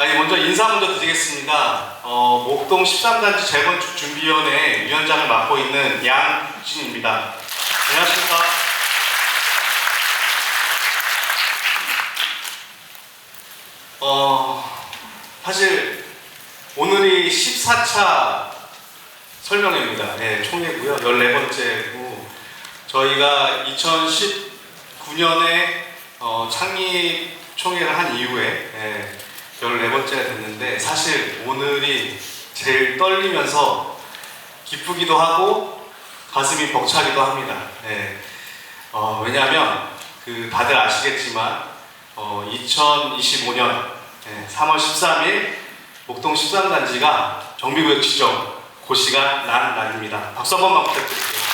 먼저 인사 먼저 드리겠습니다. 목동 13단지 재건축 준비위원회 위원장을 맡고 있는 양진입니다. 안녕하십니까? 사실 오늘이 14차 설명회입니다. 네, 총회고요. 14번째고 저희가 2019년에 창립 총회를 한 이후에 14번째가 됐는데 사실 오늘이 제일 떨리면서 기쁘기도 하고 가슴이 벅차기도 합니다. 왜냐하면 다들 아시겠지만 2025년 3월 13일 목동 13단지가 정비구역 지정 고시가 난 날입니다. 박수 한 번만 부탁드릴게요.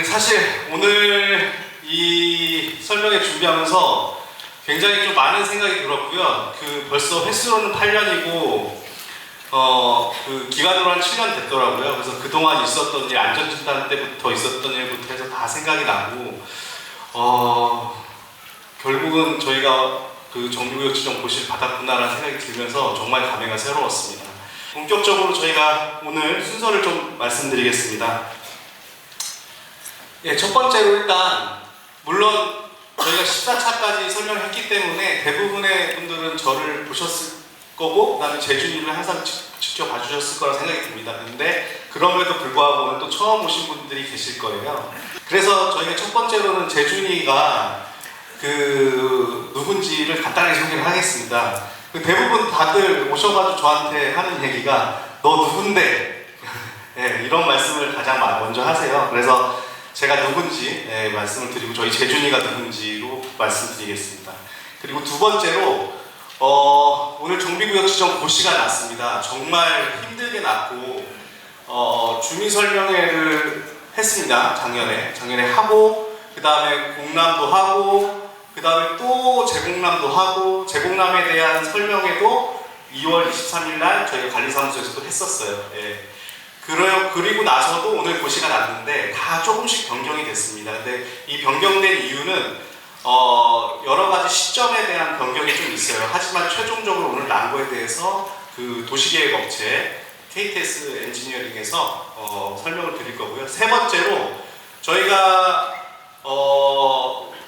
사실 오늘 이 설명회 준비하면서 굉장히 좀 많은 생각이 들었고요. 벌써 횟수로는 8년이고 기간으로 한 7년 됐더라고요. 그래서 그동안 있었던 일, 안전진단 때부터 있었던 일부터 해서 다 생각이 나고 결국은 저희가 정비구역 지정 고시를 받았구나라는 생각이 들면서 정말 감회가 새로웠습니다. 본격적으로 저희가 오늘 순서를 좀 말씀드리겠습니다. 첫 번째로 일단 물론 저희가 14차까지 설명했기 때문에 대부분의 분들은 저를 보셨을 거고 그다음에 재준이를 항상 직접 봐주셨을 거라 생각이 듭니다. 근데 그럼에도 불구하고 오늘 또 처음 오신 분들이 계실 거예요. 그래서 저희가 첫 번째로는 재준이가 누군지를 간단하게 소개를 하겠습니다. 대부분 다들 오셔가지고 저한테 하는 얘기가 너 누군데? 이런 말씀을 가장 먼저 하세요. 그래서 제가 누군지 말씀을 드리고 저희 재준이가 누군지로 말씀드리겠습니다. 그리고 두 번째로 오늘 정비구역 지정 고시가 났습니다. 정말 힘들게 났고 주민설명회를 했습니다. 작년에 하고 그 다음에 공람도 하고 그 다음에 또 재공람도 하고 재공람에 대한 설명회도 2월 23일 날 저희가 관리사무소에서도 했었어요. 그리고 나서도 오늘 고시가 났는데 다 조금씩 변경이 됐습니다. 근데 이 변경된 이유는 여러 가지 시점에 대한 변경이 좀 있어요. 하지만 최종적으로 오늘 난 거에 대해서 도시계획업체 KTS 엔지니어링에서 설명을 드릴 거고요. 세 번째로 저희가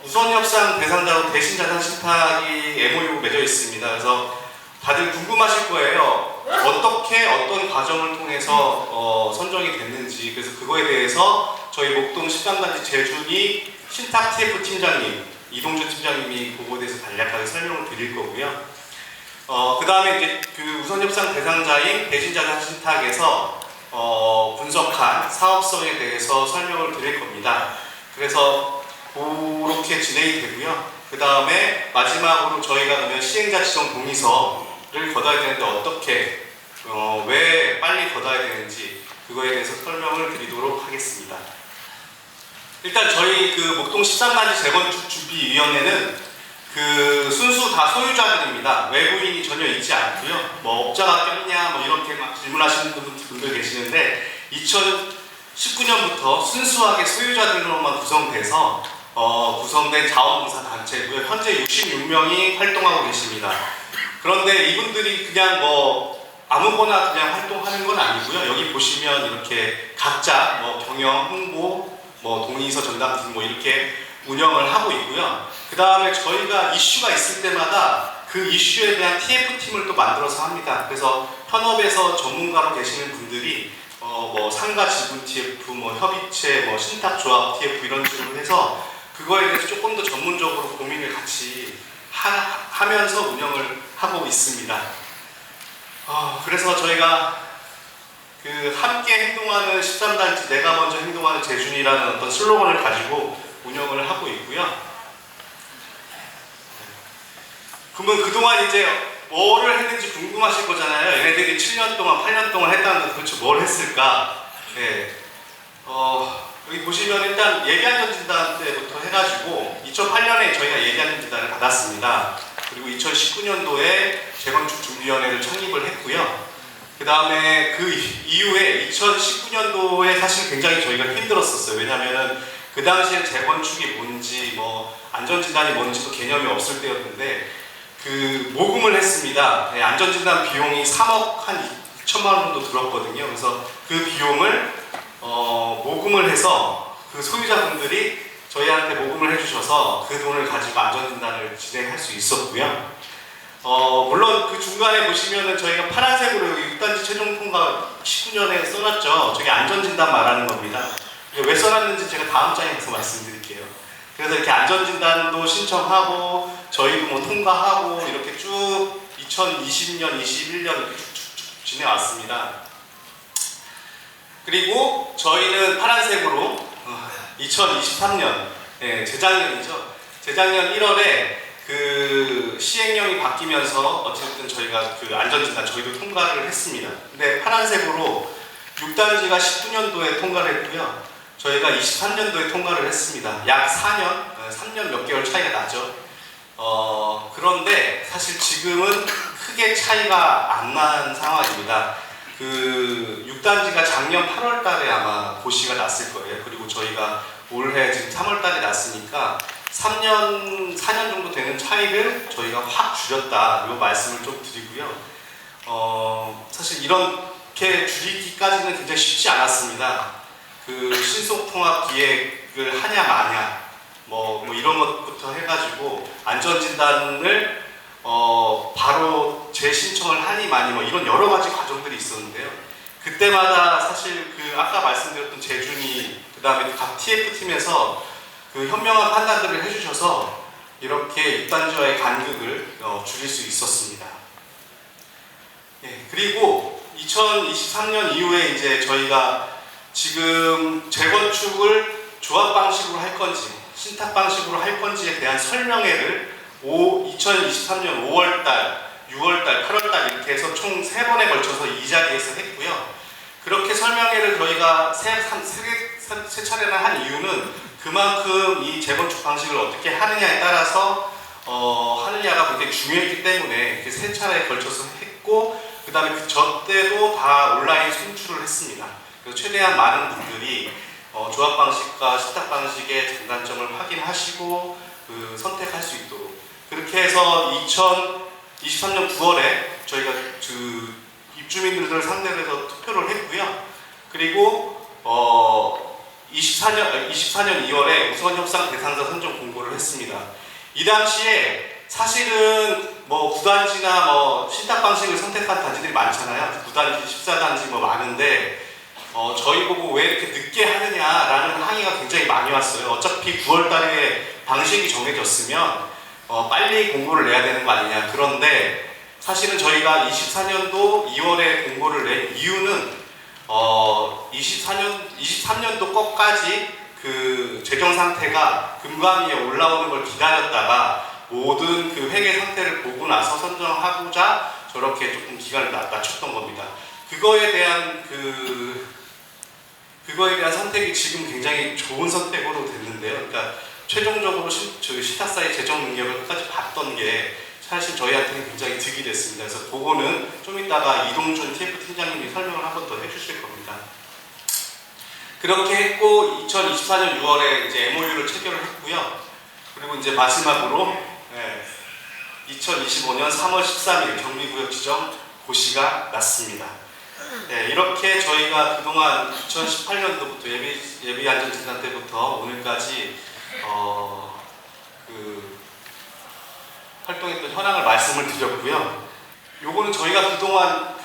우선협상 대상자로 대신자산 신탁이 MOU 맺어 있습니다. 그래서 다들 궁금하실 거예요. 어떻게 어떤 과정을 통해서 선정이 됐는지. 그래서 그거에 대해서 저희 목동 13단지 재준이 신탁 TF 팀장님 이동준 팀장님이 그거에 대해서 간략하게 설명을 드릴 거고요. 그 다음에 이제 우선협상 대상자인 대신자산 신탁에서 분석한 사업성에 대해서 설명을 드릴 겁니다. 그래서 그렇게 진행이 되고요. 그 다음에 마지막으로 저희가 그러면 시행자 지정 동의서를 걷어야 되는데 어떻게 왜 빨리 걷어야 되는지 그거에 대해서 설명을 드리도록 하겠습니다. 일단 저희 목동 13단지 재건축 준비위원회는 순수 다 소유자들입니다. 외부인이 전혀 있지 않고요. 업자가 꼈냐 이렇게 막 질문하시는 분들 계시는데 2019년부터 순수하게 소유자들로만 구성된 자원봉사단체고요. 현재 66명이 활동하고 계십니다. 그런데 이분들이 그냥 아무거나 그냥 활동하는 건 아니고요. 여기 보시면 이렇게 각자 경영, 홍보, 동의서 전담팀 이렇게 운영을 하고 있고요. 그 다음에 저희가 이슈가 있을 때마다 그 이슈에 대한 TF팀을 또 만들어서 합니다. 그래서 현업에서 전문가로 계시는 분들이 상가 지분 TF, 협의체, 신탁조합 TF 이런 식으로 해서 그거에 대해서 조금 더 전문적으로 고민을 같이 하면서 운영을 하고 있습니다. 그래서 저희가 함께 행동하는 13단지 내가 먼저 행동하는 재준이라는 어떤 슬로건을 가지고 운영을 하고 있고요. 그러면 그동안 이제 뭐를 했는지 궁금하실 거잖아요. 얘네들이 7년 동안, 8년 동안 했다는데 도대체 뭘 했을까? 여기 보시면 일단 예비안전진단 때부터 해가지고 2008년에 저희가 예비안전진단을 받았습니다. 그리고 2019년도에 재건축 준비위원회를 창립을 했고요. 그 다음에 그 이후에 2019년도에 사실 굉장히 저희가 힘들었었어요. 왜냐하면 그 당시에 재건축이 뭔지 뭐 안전진단이 뭔지도 개념이 없을 때였는데 그 모금을 했습니다. 네, 안전진단 비용이 3억 한 2천만 원 정도 들었거든요. 그래서 그 비용을 모금을 해서 그 소유자분들이 저희한테 모금을 해주셔서 그 돈을 가지고 안전진단을 진행할 수 있었고요. 물론 그 중간에 보시면은 저희가 파란색으로 여기 6단지 최종 통과 19년에 써놨죠. 저게 안전진단 말하는 겁니다. 왜 써놨는지 제가 다음 장에 가서 말씀드릴게요. 그래서 이렇게 안전진단도 신청하고 저희도 뭐 통과하고 이렇게 쭉 2020년, 21년 이렇게 쭉쭉쭉 지내왔습니다. 그리고 저희는 파란색으로 2023년, 네, 재작년이죠. 재작년 1월에 그 시행령이 바뀌면서 어쨌든 저희가 그 안전진단 저희도 통과를 했습니다. 근데 파란색으로 6단지가 19년도에 통과를 했고요. 저희가 23년도에 통과를 했습니다. 약 4년, 3년 몇 개월 차이가 나죠. 그런데 사실 지금은 크게 차이가 안 난 상황입니다. 그 6단지가 작년 8월 달에 아마 고시가 났을 거예요. 그리고 저희가 올해 지금 3월 달에 났으니까 4년 정도 되는 차이를 저희가 확 줄였다. 이 말씀을 좀 드리고요. 사실 이렇게 줄이기까지는 굉장히 쉽지 않았습니다. 그 신속통합 기획을 하냐 마냐 뭐 이런 것부터 해가지고 안전진단을 바로 재신청을 하니 마니 뭐 이런 여러 가지 과정들이 있었는데요. 그때마다 사실 그 아까 말씀드렸던 재준이 그 다음에 각 TF팀에서 그 현명한 판단들을 해주셔서 이렇게 6단지와의 간극을 줄일 수 있었습니다. 예, 그리고 2023년 이후에 이제 저희가 지금 재건축을 조합 방식으로 할 건지 신탁 방식으로 할 건지에 대한 설명회를 2023년 5월달, 6월달, 8월달 이렇게 해서 총 3번에 걸쳐서 이 자리에서 했고요. 그렇게 설명회를 저희가 세 차례나 한 이유는 그만큼 이 재건축 방식을 어떻게 하느냐에 따라서 하느냐가 굉장히 중요했기 때문에 이렇게 3차례에 걸쳐서 했고 그 다음에 저 때도 다 온라인 송출을 했습니다. 그래서 최대한 많은 분들이 조합 방식과 신탁 방식의 장단점을 확인하시고 선택할 수 있도록 그렇게 해서 2023년 9월에 저희가 그 입주민들을 상대로 해서 투표를 했고요. 그리고 24년 2월에 우선 협상 대상자 선정 공고를 했습니다. 이 당시에 사실은 뭐 9단지나 뭐 신탁 방식을 선택한 단지들이 많잖아요. 9단지, 14단지 뭐 많은데 저희 보고 왜 이렇게 늦게 하느냐라는 항의가 굉장히 많이 왔어요. 어차피 9월 달에 방식이 정해졌으면 빨리 공고를 내야 되는 거 아니냐. 그런데 사실은 저희가 24년도 2월에 공고를 낸 이유는 23년도 것까지 그 재정 상태가 금감위에 올라오는 걸 기다렸다가 모든 그 회계 상태를 보고 나서 선정하고자 저렇게 조금 기간을 낮췄던 겁니다. 그거에 대한 선택이 지금 굉장히 좋은 선택으로 됐는데요. 그러니까 최종적으로 시타사의 재정 능력을 끝까지 봤던 게 사실 저희한테는 굉장히 득이 됐습니다. 그래서 그거는 좀 이따가 이동준 TF 팀장님이 설명을 한 번 더 해주실 겁니다. 그렇게 했고 2024년 6월에 이제 MOU를 체결을 했고요. 그리고 이제 마지막으로 2025년 3월 13일 정비구역 지정 고시가 났습니다. 네, 이렇게 저희가 그동안 2018년도부터 예비 안전진단 때부터 오늘까지 활동했던 현황을 말씀을 드렸고요. 요거는 저희가 그동안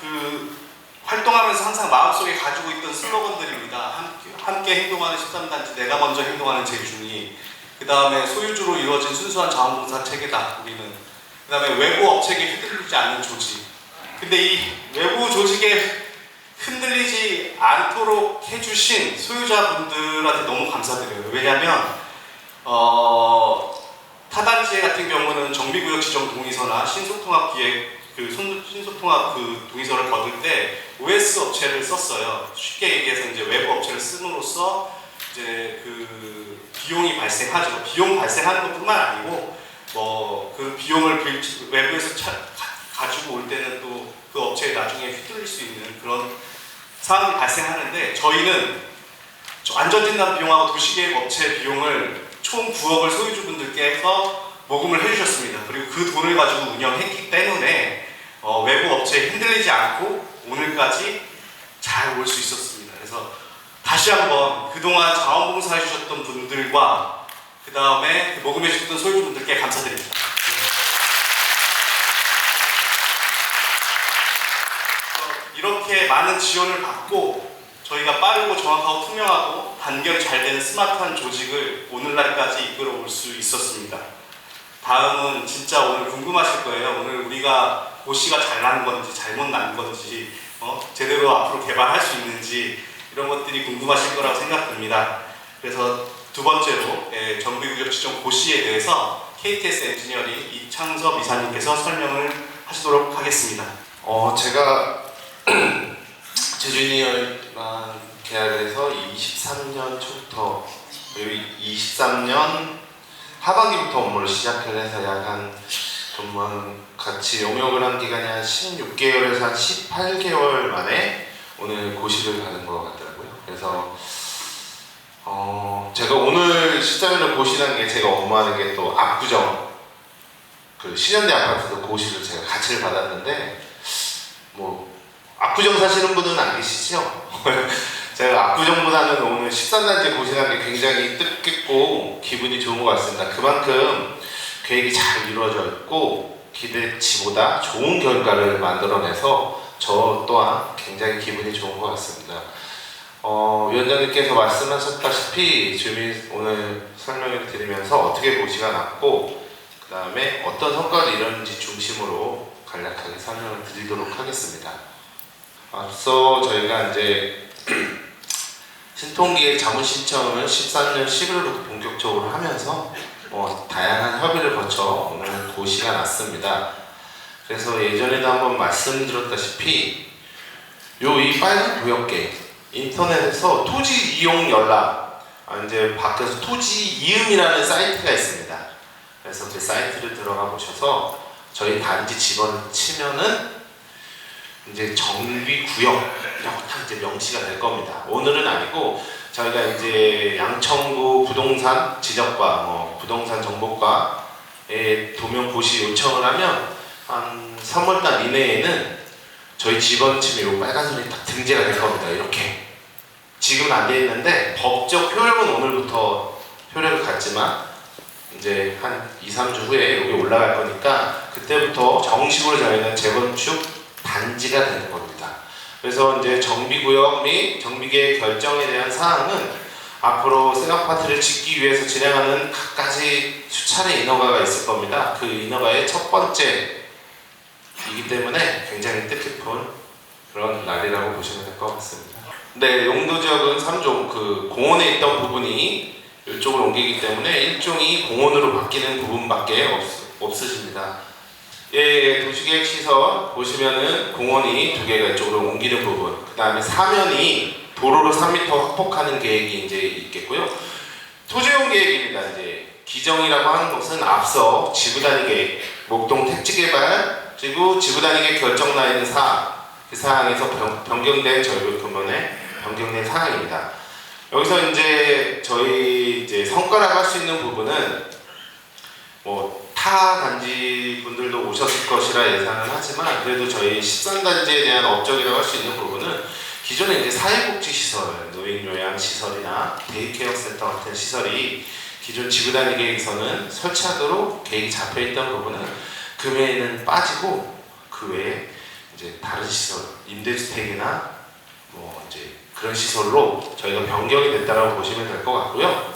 활동하면서 항상 마음속에 가지고 있던 슬로건들입니다. 함께 행동하는 13단지, 내가 먼저 행동하는 재준이, 그 다음에 소유주로 이루어진 순수한 자원봉사 체계다, 우리는. 그 다음에 외부 업체에 휘둘리지 않는 조직. 근데 이 외부 조직에 흔들리지 않도록 해주신 소유자분들한테 너무 감사드려요. 왜냐하면 타단지 같은 경우는 정비구역 지정 동의서나 신속통합기획 신속통합 동의서를 거둘 때 OS 업체를 썼어요. 쉽게 얘기해서 이제 외부 업체를 씀으로써 이제 비용이 발생하죠. 비용 발생하는 것뿐만 아니고 그 비용을 외부에서 가지고 올 때는 또 그 업체에 나중에 휘둘릴 수 있는 그런 상황이 발생하는데 저희는 안전진단 비용하고 도시계획 업체 비용을 총 9억을 소유주분들께서 모금을 해주셨습니다. 그리고 그 돈을 가지고 운영했기 때문에 외부 업체에 흔들리지 않고 오늘까지 잘 올 수 있었습니다. 그래서 다시 한번 그동안 자원봉사 해주셨던 분들과 그 다음에 모금해 주셨던 소유주분들께 감사드립니다. 이렇게 많은 지원을 받고 저희가 빠르고 정확하고 투명하고 단결이 잘 되는 스마트한 조직을 오늘날까지 이끌어 올 수 있었습니다. 다음은 진짜 오늘 궁금하실 거예요. 오늘 우리가 고시가 잘 난 건지 잘못 난 건지 제대로 앞으로 개발할 수 있는지 이런 것들이 궁금하실 거라고 생각됩니다. 그래서 두 번째로 정비구역 지정 고시에 대해서 KTS 엔지니어링 이창섭 이사님께서 설명을 하시도록 하겠습니다. 제가 제주인이어만 계약을 해서 23년 초부터 그리고 23년 하반기부터 업무를 시작을 해서 약 한 같이 용역을 한 기간이 한 16개월에서 한 18개월 만에 오늘 고시를 가는 것 같더라고요. 그래서 제가 오늘 시장으로 고시라는 게 제가 업무하는 게 또 압구정 그 신현대 아파트도 고시를 제가 같이 받았는데 압구정 사시는 분은 안 계시죠? 제가 압구정보다는 오늘 13단지 고시라는 게 굉장히 뜻깊고 기분이 좋은 것 같습니다. 그만큼 계획이 잘 이루어져 있고 기대치보다 좋은 결과를 만들어내서 저 또한 굉장히 기분이 좋은 것 같습니다. 위원장님께서 말씀하셨다시피 주민 오늘 설명을 드리면서 어떻게 고시가 났고 그 다음에 어떤 성과를 이뤘는지 중심으로 간략하게 설명을 드리도록 하겠습니다. 앞서 저희가 이제 신통기획 자문 신청을 13년 11월부터 본격적으로 하면서 다양한 협의를 거쳐 오늘 고시가 났습니다. 그래서 예전에도 한번 말씀드렸다시피 이 빨간 구역계 인터넷에서 토지 이용 연락 이제 밖에서 토지 이음이라는 사이트가 있습니다. 그래서 그 사이트를 들어가 보셔서 저희 단지 집어를 치면은 이제 정비구역이라고 딱 이제 명시가 될 겁니다. 오늘은 아니고 저희가 이제 양천구 부동산 지적과 부동산 정보과에 도면 고시 요청을 하면 한 3월달 이내에는 저희 집원 치면 이 빨간 선이 딱 등재가 될 겁니다. 이렇게 지금은 안 돼 있는데 법적 효력은 오늘부터 효력을 갖지만 이제 한 2-3주 후에 여기 올라갈 거니까 그때부터 정식으로 저희는 재건축 단지가 되는 겁니다. 그래서 이제 정비구역 및 정비계획 결정에 대한 사항은 앞으로 새 아파트를 짓기 위해서 진행하는 각가지 수차례 인허가가 있을 겁니다. 그 인허가의 첫 번째이기 때문에 굉장히 뜻깊은 그런 날이라고 보시면 될 것 같습니다. 네, 용도지역은 3종 그 공원에 있던 부분이 이쪽으로 옮기기 때문에 일종이 공원으로 바뀌는 부분밖에 없으십니다. 도시계획 시설 보시면은 공원이 2개가 이쪽으로 옮기는 부분, 그 다음에 사면이 도로로 3m 확폭하는 계획이 이제 있겠고요. 토지용 계획입니다. 이제 기정이라고 하는 것은 앞서 지구단위 계획, 목동 택지개발 그리고 지구단위 계획 결정 나 있는 그 사항에서 변경된 저희 근본에 변경된 사항입니다. 여기서 이제 저희 성과라고 할 수 있는 부분은 타 단지 분들도 오셨을 것이라 예상은 하지만 그래도 저희 13단지에 대한 업적이라고 할 수 있는 부분은 기존에 이제 사회복지시설, 노인요양시설이나 데이케어 센터 같은 시설이 기존 지구단위 계획에서는 설치하도록 계획이 잡혀있던 부분은 금액에는 빠지고 그 외에 이제 다른 시설, 임대주택이나 이제 그런 시설로 저희가 변경이 됐다고 보시면 될 것 같고요.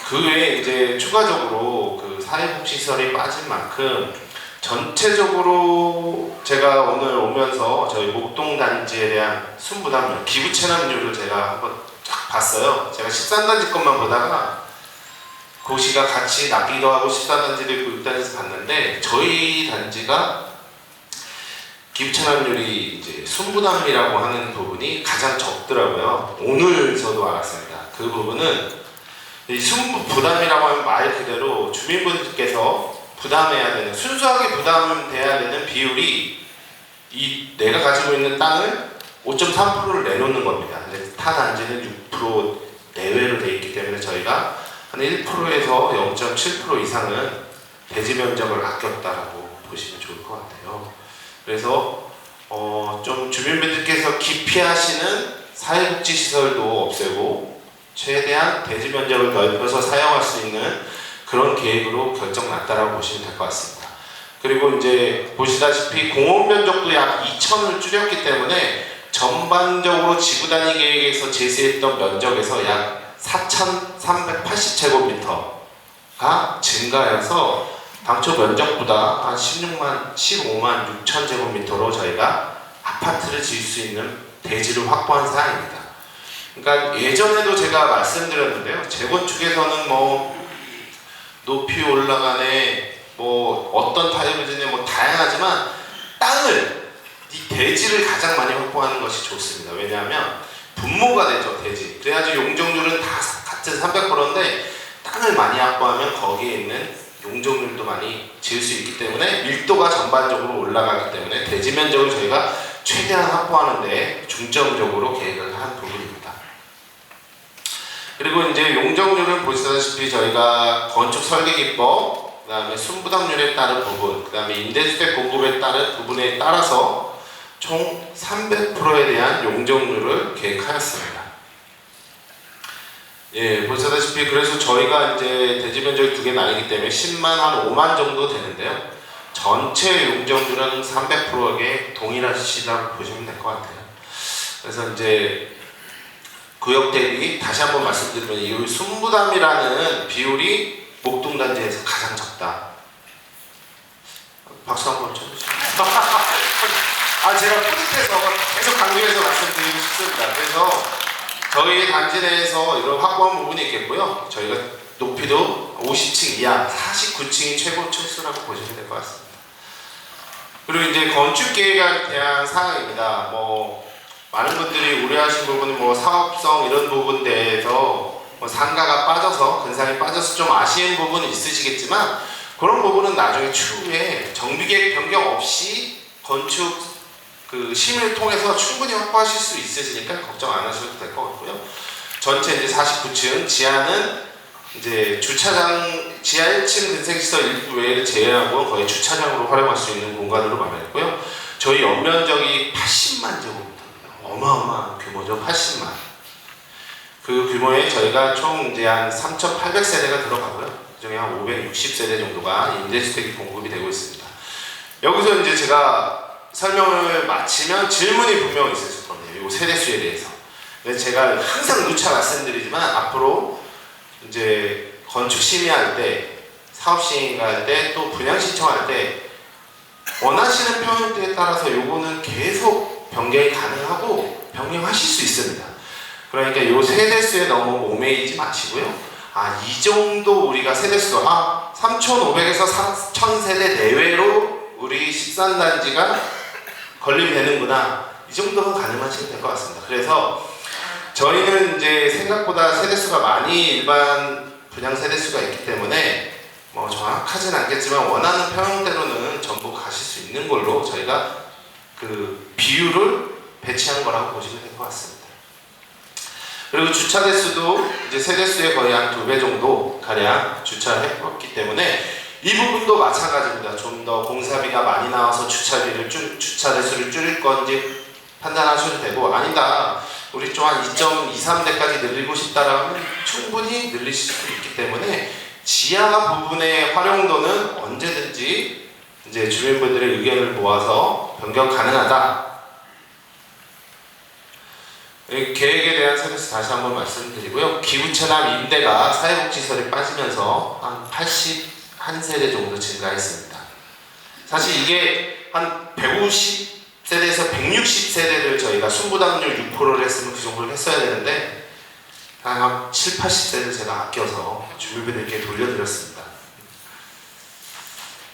그 외에 이제 추가적으로 그 사회복지시설이 빠진 만큼 전체적으로 제가 오늘 오면서 저희 목동 단지에 대한 순부담률, 기부 체납률을 제가 한번 쫙 봤어요. 제가 13단지 것만 보다가 고시가 같이 나기도 하고 13단지도 있고 6단지에서 봤는데 저희 단지가 기부 체납률이 이제 순부담이라고 하는 부분이 가장 적더라고요. 오늘 저도 알았습니다. 그 부분은 이 순부담이라고 하면 말 그대로 주민분들께서 부담해야 되는, 순수하게 부담돼야 되는 비율이 내가 가지고 있는 땅을 5.3%를 내놓는 겁니다. 근데 타 단지는 6% 1%에서 0.7% 이상은 대지 면적을 아꼈다라고 보시면 좋을 것 같아요. 그래서 좀 주민분들께서 기피하시는 사회복지시설도 없애고 최대한 대지 면적을 넓혀서 사용할 수 있는 그런 계획으로 결정났다라고 보시면 될 것 같습니다. 그리고 이제 보시다시피 공원 면적도 약 2,000을 줄였기 때문에 전반적으로 지구단위 계획에서 제시했던 면적에서 약 4,380제곱미터가 증가해서 당초 면적보다 한 15만 6천 제곱미터로 저희가 아파트를 지을 수 있는 대지를 확보한 사항입니다. 그러니까 예전에도 제가 말씀드렸는데요. 재건축에서는 뭐 높이 올라가네, 뭐 어떤 타입이든지 뭐 다양하지만 땅을, 이 대지를 가장 많이 확보하는 것이 좋습니다. 왜냐하면 분모가 되죠, 대지. 그래야지 용적률은 다 같은 300%인데 땅을 많이 확보하면 거기에 있는 용적률도 많이 지을 수 있기 때문에 밀도가 전반적으로 올라가기 때문에 대지 면적을 저희가 최대한 확보하는 데 중점적으로 계획을 한 부분입니다. 그리고 이제 용적률은 보시다시피 저희가 건축 설계 기법, 그 다음에 순부담률에 따른 부분, 그 다음에 임대주택 공급에 따른 부분에 따라서 총 300%에 대한 용적률을 계획하였습니다. 예, 보시다시피 그래서 저희가 이제 대지 면적이 두 개 나뉘기 때문에 10만 한 5만 정도 되는데요. 전체 용적률은 300%에 동일하시다고 보시면 될 것 같아요. 그래서 이제 구역 대비 다시 한번 말씀드리면 이 순부담이라는 비율이 목동단지에서 가장 적다. 박수 한번 쳐주시죠. 제가 뿌듯해서 계속 강조해서 말씀드리고 싶습니다. 그래서 저희 단지 내에서 이런 확보한 부분이 있겠고요. 저희가 높이도 50층 이하, 49층이 최고 층수라고 보시면 될 것 같습니다. 그리고 이제 건축 계획에 대한 사항입니다. 뭐 많은 분들이 우려하신 부분은 뭐 사업성 이런 부분 대해서 뭐 상가가 빠져서 근상이 빠져서 좀 아쉬운 부분은 있으시겠지만 그런 부분은 나중에 추후에 정비계획 변경 없이 건축 심의를 통해서 충분히 확보하실 수 있으시니까 걱정 안 하셔도 될 것 같고요. 전체 이제 49층, 지하는 이제 주차장, 지하 1층 근생시설 일부 외를 제외하고 거의 주차장으로 활용할 수 있는 공간으로 마련했고요. 저희 연면적이 80만 제곱미터입니다. 어마어마한 규모죠. 80만. 그 규모에 저희가 총 이제 한 3,800세대가 들어가고요. 그중에 한 560세대 정도가 임대주택이 공급이 되고 있습니다. 여기서 이제 제가 설명을 마치면 질문이 분명히 있을 겁니다. 이 세대수에 대해서. 근데 제가 항상 누차 말씀드리지만 앞으로 이제 건축 심의할 때, 사업 시행할 때, 또 분양 신청할 때 원하시는 평형대에 따라서 요거는 계속 변경이 가능하고 변경하실 수 있습니다. 그러니까 이 세대수에 너무 얽매이지 마시고요. 이 정도 우리가 세대수 3,500에서 4,000세대 내외로 우리 13단지가 건립이 되는구나. 이 정도는 가능하시면 될 것 같습니다. 그래서 저희는 이제 생각보다 세대수가 많이 일반 분양 세대수가 있기 때문에 뭐 정확하진 않겠지만 원하는 평형대로는 전부 가실 수 있는 걸로 저희가 그 비율을 배치한 거라고 보시면 될 것 같습니다. 그리고 주차 대수도 이제 세대수의 거의 한 2배 정도 가량 주차를 해봤기 때문에 이 부분도 마찬가지입니다. 좀 더 공사비가 많이 나와서 주차 대수를 줄일 건지 판단하셔도 되고, 아니다, 우리 좀 한 2.23대까지 늘리고 싶다라면 충분히 늘리실 수 있기 때문에 지하 부분의 활용도는 언제든지 이제 주민분들의 의견을 모아서 변경 가능하다. 계획에 대한 세대수 다시 한번 말씀드리고요. 기후체납 임대가 사회복지시설에 빠지면서 한 81세대 정도 증가했습니다. 사실 이게 한 150세대에서 160세대를 저희가 순부담률 6%를 했으면 그 정도를 했어야 되는데 한 7, 80세대를 제가 아껴서 주민분들께 돌려드렸습니다.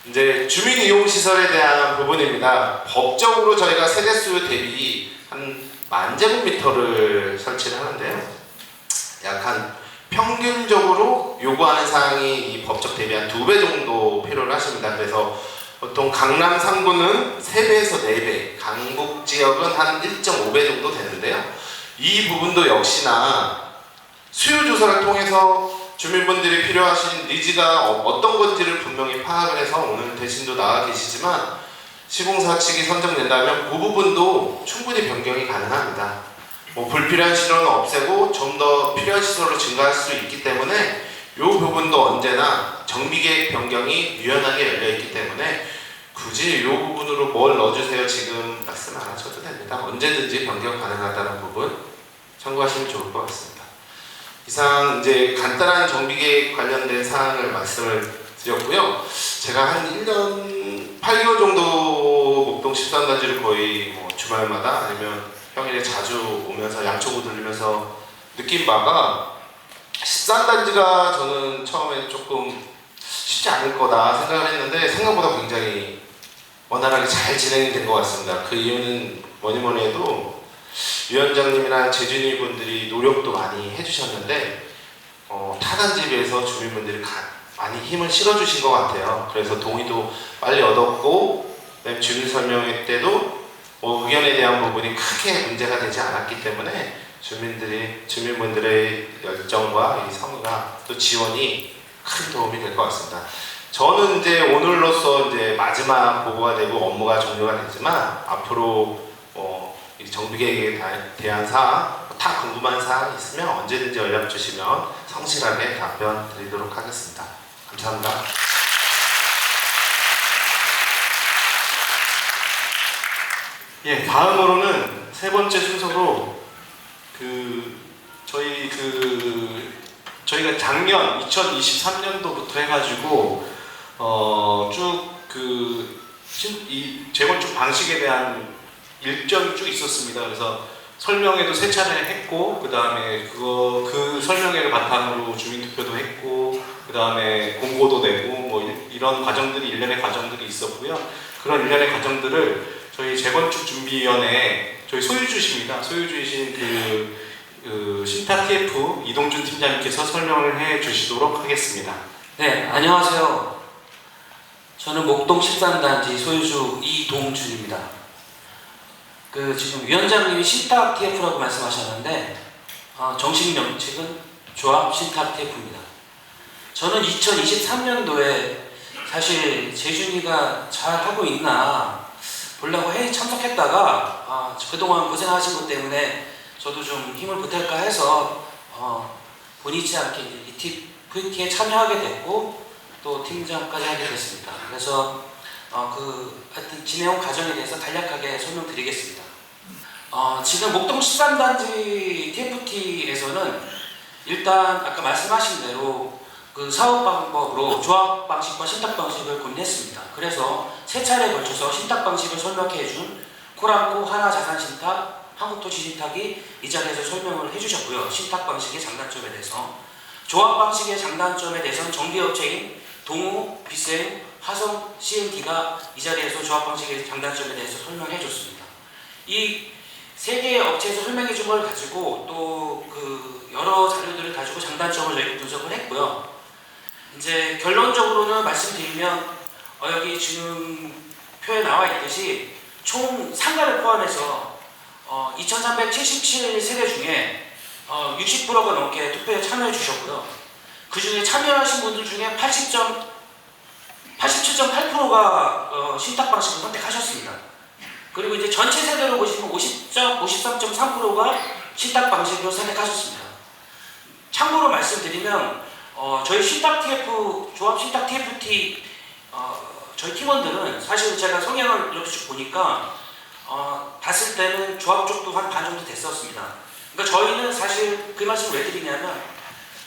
이제 주민이용시설에 대한 부분입니다. 법적으로 저희가 세대수 대비 한 10,000제곱미터를 설치를 하는데요. 약 한 평균적으로 요구하는 사항이 이 법적 대비 한 2배 정도 필요를 하십니다. 그래서 보통 강남 3구는 3배에서 4배, 강북 지역은 한 1.5배 정도 되는데요. 이 부분도 역시나 수요 조사를 통해서 주민분들이 필요하신 니즈가 어떤 건지를 분명히 파악을 해서 오늘 대신도 나와 계시지만 시공사 측이 선정된다면 그 부분도 충분히 변경이 가능합니다. 뭐 불필요한 시설은 없애고 좀 더 필요한 시설로 증가할 수 있기 때문에 이 부분도 언제나 정비계획 변경이 유연하게 열려있기 때문에 굳이 이 부분으로 뭘 넣어주세요 지금 말씀 안 하셔도 됩니다. 언제든지 변경 가능하다는 부분 참고하시면 좋을 것 같습니다. 이상 이제 간단한 정비계획 관련된 사항을 말씀을 드렸고요. 제가 한 1년 8개월 정도 목동 13단지를 거의 뭐 주말마다 아니면 평일에 자주 오면서 양초구 들리면서 느낀 바가 13단지가 저는 처음에 조금 쉽지 않을 거다 생각을 했는데 생각보다 굉장히 원활하게 잘 진행된 것 같습니다. 그 이유는 뭐니 해도 위원장님이나 재준이 분들이 노력도 많이 해주셨는데 타단지에 비해서 주민분들이 많이 힘을 실어주신 것 같아요. 그래서 동의도 빨리 얻었고 주민 설명회 때도 의견에 대한 부분이 크게 문제가 되지 않았기 때문에 주민분들의 열정과 이 성의가 또 지원이 큰 도움이 될 것 같습니다. 저는 이제 오늘로써 이제 마지막 보고가 되고 업무가 종료가 됐지만 앞으로 이 정비계획에 대한 사항, 다 궁금한 사항이 있으면 언제든지 연락 주시면 성실하게 답변 드리도록 하겠습니다. 감사합니다. 예, 다음으로는 세 번째 순서로 저희가 작년 2023년도부터 해가지고 이 재건축 방식에 대한 일정이 쭉 있었습니다. 그래서 설명회도 3차례 했고, 그 다음에 그 설명회를 바탕으로 주민투표도 했고, 그 다음에 공고도 내고, 뭐 이런 과정들이 일련의 과정들이 있었고요. 그런 일련의 과정들을 저희 재건축준비위원회 저희 소유주십니다. 소유주이신 신타 TF 이동준 팀장님께서 설명을 해 주시도록 하겠습니다. 네, 안녕하세요. 저는 목동 13단지 소유주 이동준입니다. 지금 위원장님이 신탁 TF라고 말씀하셨는데 정식 명칭은 조합 신탁 TF입니다. 저는 2023년도에 사실 재준이가 잘 하고 있나 보려고 회의 참석했다가 그동안 고생하신 것 때문에 저도 좀 힘을 보탤까 해서 본의치 않게 이 TF에 참여하게 됐고 또 팀장까지 하게 됐습니다. 그래서 하여튼 진행 과정에 대해서 간략하게 설명드리겠습니다. 지금 목동 13단지 TFT에서는 일단 아까 말씀하신 대로 사업 방법으로 조합 방식과 신탁 방식을 고민했습니다. 그래서 3차례에 걸쳐서 신탁 방식을 설명해준 코랑코 하나자산신탁, 한국토지신탁이 이 자리에서 설명을 해주셨고요. 신탁 방식의 장단점에 대해서, 조합 방식의 장단점에 대해서는 정비업체인 동우, 비생, 화성, CNT가 이 자리에서 조합 방식의 장단점에 대해서 설명해 줬습니다. 이 3개의 업체에서 설명해 준 걸 가지고 또 여러 자료들을 가지고 장단점을 저희가 분석을 했고요. 이제 결론적으로는 말씀드리면 여기 지금 표에 나와 있듯이 총 상가를 포함해서 2377세대 중에 60%가 넘게 투표에 참여해 주셨고요. 그 중에 참여하신 분들 중에 87.8%가 신탁 방식을 선택하셨습니다. 그리고 이제 전체 세대로 보시면 53.3%가 신탁 방식으로 선택하셨습니다. 참고로 말씀드리면 저희 신탁 TF, 조합 신탁 TFT 저희 팀원들은 사실 제가 성향을 이렇게 쭉 보니까 봤을 때는 조합 쪽도 한 반 정도 됐었습니다. 그러니까 저희는 사실 그 말씀을 왜 드리냐면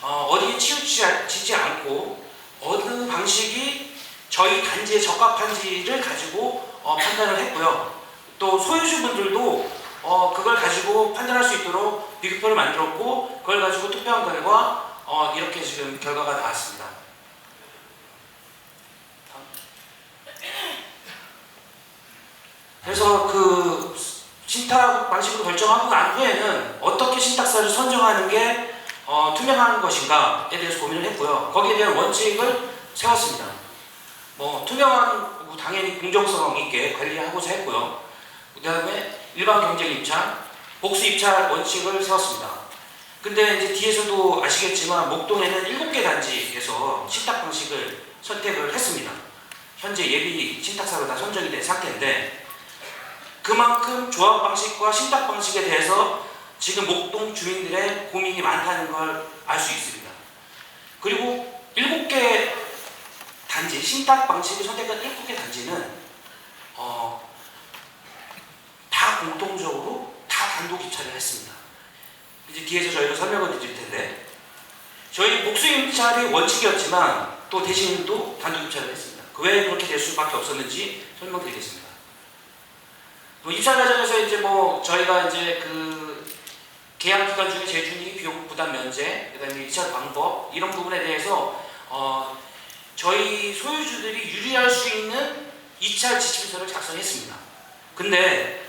어디에 치우치지 않고 어느 방식이 저희 단지에 적합한지를 가지고 판단을 했고요. 또 소유주분들도 그걸 가지고 판단할 수 있도록 비교표를 만들었고 그걸 가지고 투표한 결과 이렇게 지금 결과가 나왔습니다. 그래서 신탁 방식으로 결정하고 난 후에는 어떻게 신탁사를 선정하는 게 투명한 것인가에 대해서 고민을 했고요. 거기에 대한 원칙을 세웠습니다. 투명하고 당연히 공정성 있게 관리하고자 했고요. 그 다음에 일반 경쟁 입찰, 복수 입찰 원칙을 세웠습니다. 근데 이제 뒤에서도 아시겠지만 목동에는 7개 단지에서 신탁 방식을 선택을 했습니다. 현재 예비 신탁사로 다 선정이 된 상태인데 그만큼 조합 방식과 신탁 방식에 대해서 지금 목동 주민들의 고민이 많다는 걸 알 수 있습니다. 그리고 7개 단지, 신탁 방식을 선택한 7개 단지는 다 공통적으로 다 단독 입찰을 했습니다. 이제 뒤에서 저희가 설명을 드릴 텐데 저희 복수 입찰이 원칙이었지만 또 대신 또 단독 입찰을 했습니다. 왜 그렇게 될 수밖에 없었는지 설명드리겠습니다. 입찰 과정에서 이제 저희가 이제 계약 기간 중에 재준위 비용 부담 면제, 그다음에 입찰 방법 이런 부분에 대해서 저희 소유주들이 유리할 수 있는 입찰 지침서를 작성했습니다. 근데